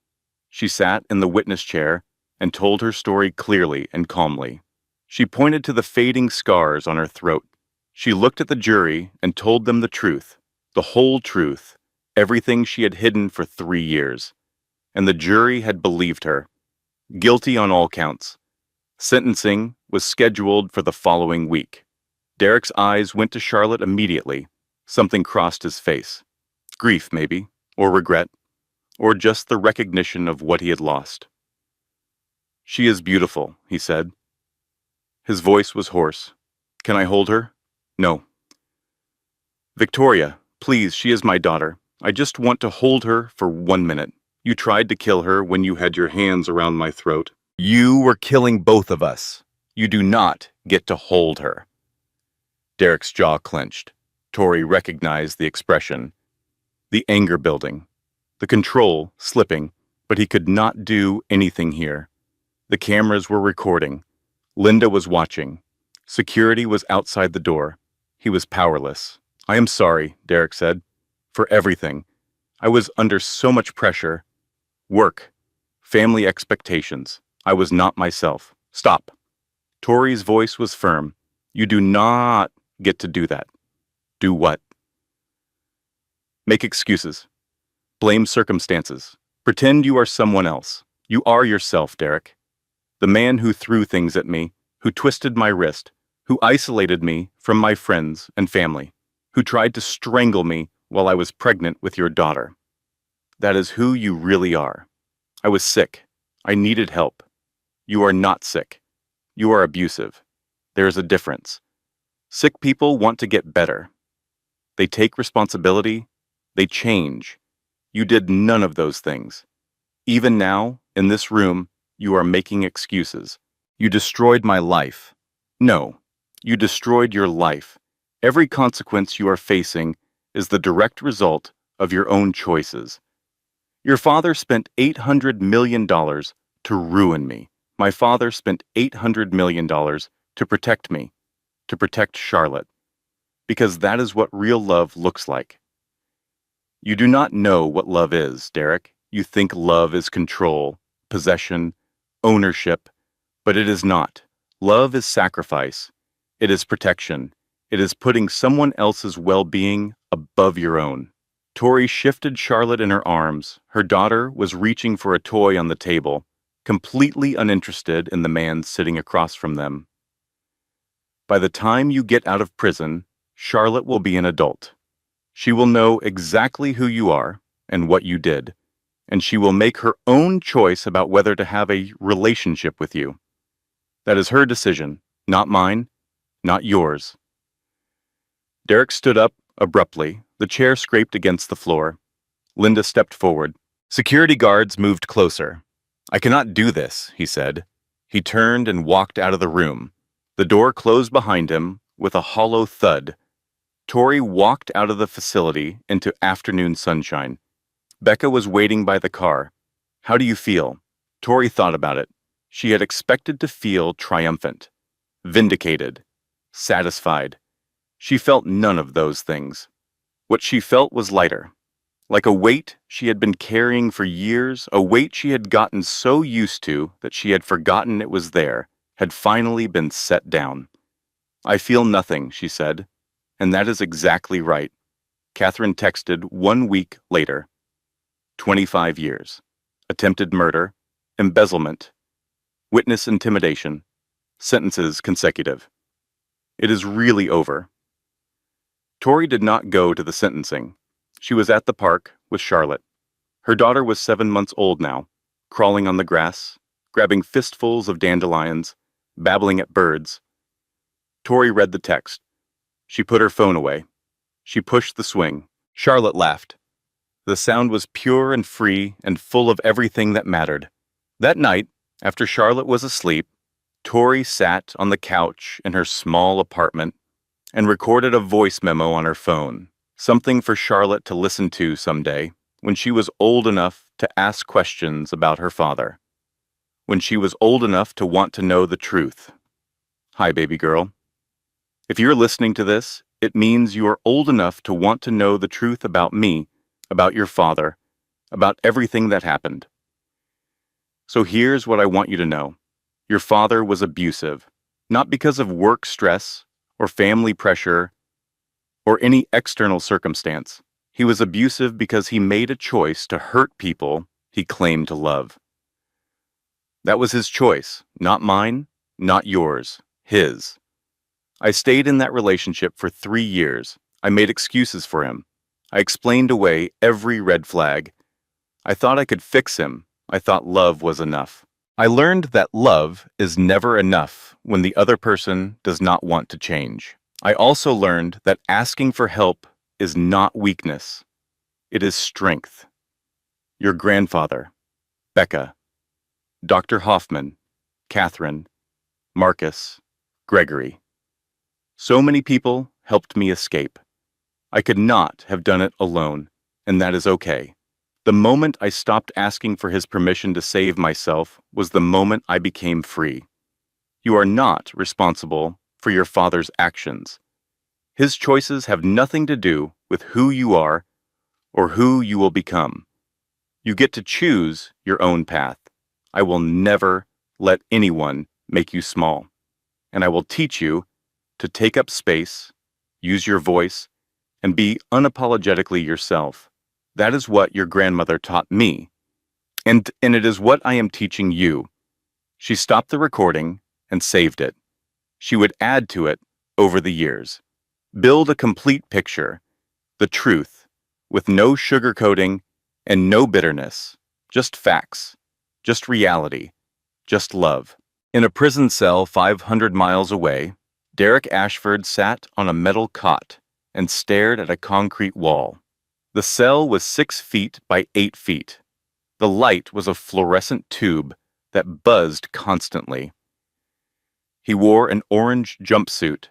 She sat in the witness chair and told her story clearly and calmly. She pointed to the fading scars on her throat. She looked at the jury and told them the truth, the whole truth, everything she had hidden for 3 years. And the jury had believed her. Guilty on all counts. Sentencing was scheduled for the following week. Derek's eyes went to Charlotte immediately. Something crossed his face. Grief, maybe, or regret, or just the recognition of what he had lost. "She is beautiful," he said. His voice was hoarse. "Can I hold her?" "No." "Victoria, please, she is my daughter. I just want to hold her for 1 minute. You tried to kill her when you had your hands around my throat. You were killing both of us. You do not get to hold her." Derek's jaw clenched. Tori recognized the expression, the anger building, the control slipping, but he could not do anything here. The cameras were recording. Linda was watching. Security was outside the door. He was powerless. "I am sorry," Derek said, "for everything. I was under so much pressure. Work, family expectations. I was not myself. Stop." Tori's voice was firm. "You do not get to do that." "Do what?" "Make excuses. Blame circumstances. Pretend you are someone else. You are yourself, Derek. The man who threw things at me, who twisted my wrist, who isolated me from my friends and family, who tried to strangle me while I was pregnant with your daughter. That is who you really are. I was sick. I needed help. You are not sick. You are abusive. There is a difference. Sick people want to get better. They take responsibility. They change. You did none of those things. Even now, in this room, you are making excuses. You destroyed my life. No, you destroyed your life. Every consequence you are facing is the direct result of your own choices. Your father spent $800 million to ruin me. My father spent $800 million to protect me, to protect Charlotte, because that is what real love looks like. You do not know what love is, Derek. You think love is control, possession, ownership, but it is not. Love is sacrifice. It is protection. It is putting someone else's well-being above your own. Tori shifted Charlotte in her arms. Her daughter was reaching for a toy on the table, completely uninterested in the man sitting across from them. By the time you get out of prison, Charlotte will be an adult. She will know exactly who you are and what you did, and she will make her own choice about whether to have a relationship with you. That is her decision, not mine, not yours. Derek stood up abruptly. The chair scraped against the floor. Linda stepped forward. Security guards moved closer. "I cannot do this," he said. He turned and walked out of the room. The door closed behind him with a hollow thud. Tori walked out of the facility into afternoon sunshine. Becca was waiting by the car. "How do you feel?" Tori thought about it. She had expected to feel triumphant, vindicated, satisfied. She felt none of those things. What she felt was lighter, like a weight she had been carrying for years, a weight she had gotten so used to that she had forgotten it was there, had finally been set down. I feel nothing, she said. And that is exactly right. Catherine texted 1 week later. 25 years. Attempted murder. Embezzlement. Witness intimidation. Sentences consecutive. It is really over. Tori did not go to the sentencing. She was at the park with Charlotte. Her daughter was 7 months old now, crawling on the grass, grabbing fistfuls of dandelions, babbling at birds. Tori read the text. She put her phone away. She pushed the swing. Charlotte laughed. The sound was pure and free and full of everything that mattered. That night, after Charlotte was asleep, Tori sat on the couch in her small apartment and recorded a voice memo on her phone, something for Charlotte to listen to someday when she was old enough to ask questions about her father, when she was old enough to want to know the truth. Hi, baby girl. If you're listening to this, it means you are old enough to want to know the truth about me, about your father, about everything that happened. So here's what I want you to know. Your father was abusive, not because of work stress or family pressure or any external circumstance. He was abusive because he made a choice to hurt people he claimed to love. That was his choice, not mine, not yours, his. I stayed in that relationship for 3 years. I made excuses for him. I explained away every red flag. I thought I could fix him. I thought love was enough. I learned that love is never enough when the other person does not want to change. I also learned that asking for help is not weakness. It is strength. Your grandfather, Becca, Dr. Hoffman, Catherine, Marcus, Gregory. So many people helped me escape. I could not have done it alone, and that is okay. The moment I stopped asking for his permission to save myself was the moment I became free. You are not responsible for your father's actions. His choices have nothing to do with who you are or who you will become. You get to choose your own path. I will never let anyone make you small, and I will teach you to take up space, use your voice, and be unapologetically yourself. That is what your grandmother taught me, and it is what I am teaching you. She stopped the recording and saved it. She would add to it over the years. Build a complete picture, the truth, with no sugarcoating and no bitterness, just facts, just reality, just love. In a prison cell 500 miles away, Derek Ashford sat on a metal cot and stared at a concrete wall. The cell was 6 feet by 8 feet. The light was a fluorescent tube that buzzed constantly. He wore an orange jumpsuit.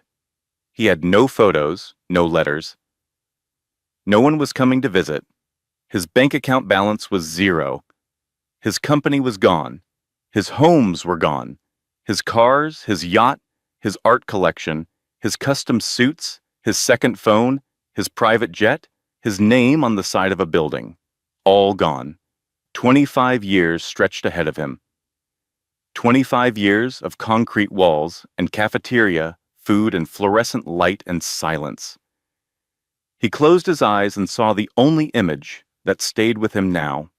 He had no photos, no letters. No one was coming to visit. His bank account balance was 0. His company was gone. His homes were gone. His cars, his yacht, his art collection, his custom suits, his second phone, his private jet, his name on the side of a building. All gone. 25 years stretched ahead of him. 25 years of concrete walls and cafeteria, food and fluorescent light and silence. He closed his eyes and saw the only image that stayed with him now.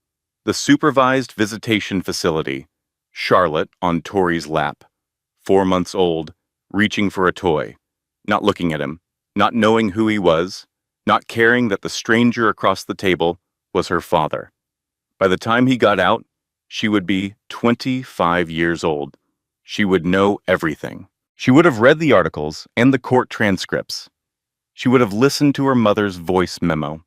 The supervised visitation facility. Charlotte on Tori's lap. 4 months old, reaching for a toy. Not looking at him. Not knowing who he was. Not caring that the stranger across the table was her father. By the time he got out, she would be 25 years old. She would know everything. She would have read the articles and the court transcripts. She would have listened to her mother's voice memo.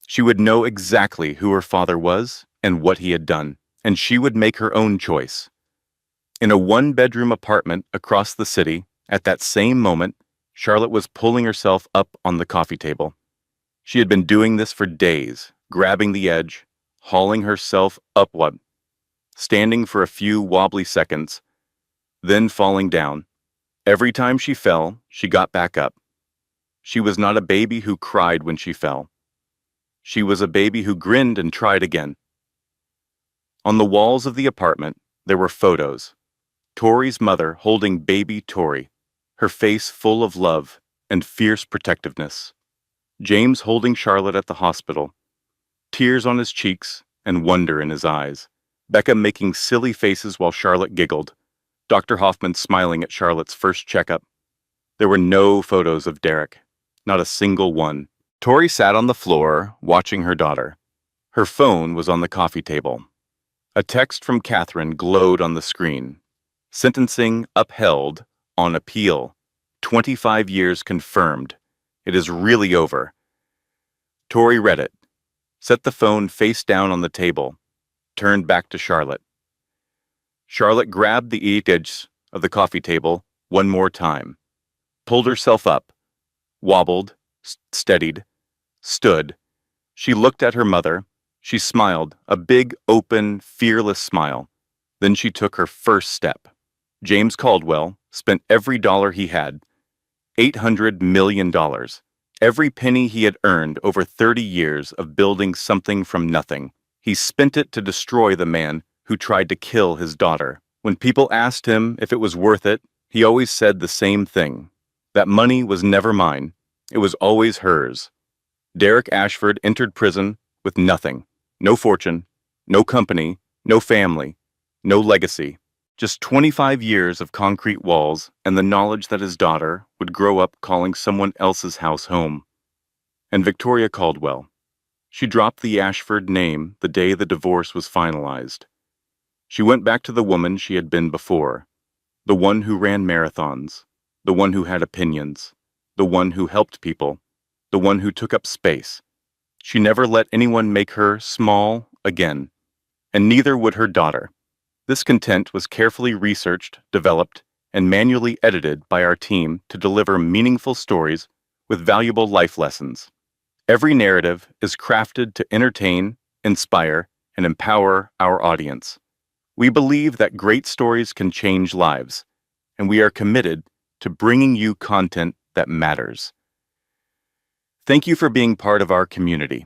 She would know exactly who her father was and what he had done, and she would make her own choice. In a 1-bedroom apartment across the city, at that same moment, Charlotte was pulling herself up on the coffee table. She had been doing this for days, grabbing the edge, hauling herself upward, standing for a few wobbly seconds, then falling down. Every time she fell, she got back up. She was not a baby who cried when she fell. She was a baby who grinned and tried again. On the walls of the apartment, there were photos. Tori's mother holding baby Tori, her face full of love and fierce protectiveness. James holding Charlotte at the hospital, tears on his cheeks and wonder in his eyes. Becca making silly faces while Charlotte giggled. Dr. Hoffman smiling at Charlotte's first checkup. There were no photos of Derek, not a single one. Tori sat on the floor, watching her daughter. Her phone was on the coffee table. A text from Catherine glowed on the screen. Sentencing upheld on appeal. 25 years confirmed. It is really over. Tori read it, set the phone face down on the table, turned back to Charlotte. Charlotte grabbed the edge of the coffee table one more time, pulled herself up, wobbled, steadied, stood. She looked at her mother. She smiled, a big, open, fearless smile. Then she took her first step. James Caldwell spent every dollar he had, $800 million, every penny he had earned over 30 years of building something from nothing. He spent it to destroy the man who tried to kill his daughter. When people asked him if it was worth it, he always said the same thing. That money was never mine. It was always hers. Derek Ashford entered prison with nothing. No fortune, no company, no family, no legacy. Just 25 years of concrete walls and the knowledge that his daughter would grow up calling someone else's house home. And Victoria Caldwell. She dropped the Ashford name the day the divorce was finalized. She went back to the woman she had been before, the one who ran marathons, the one who had opinions, the one who helped people, the one who took up space. She never let anyone make her small again, and neither would her daughter. This content was carefully researched, developed, and manually edited by our team to deliver meaningful stories with valuable life lessons. Every narrative is crafted to entertain, inspire, and empower our audience. We believe that great stories can change lives, and we are committed to bringing you content that matters. Thank you for being part of our community.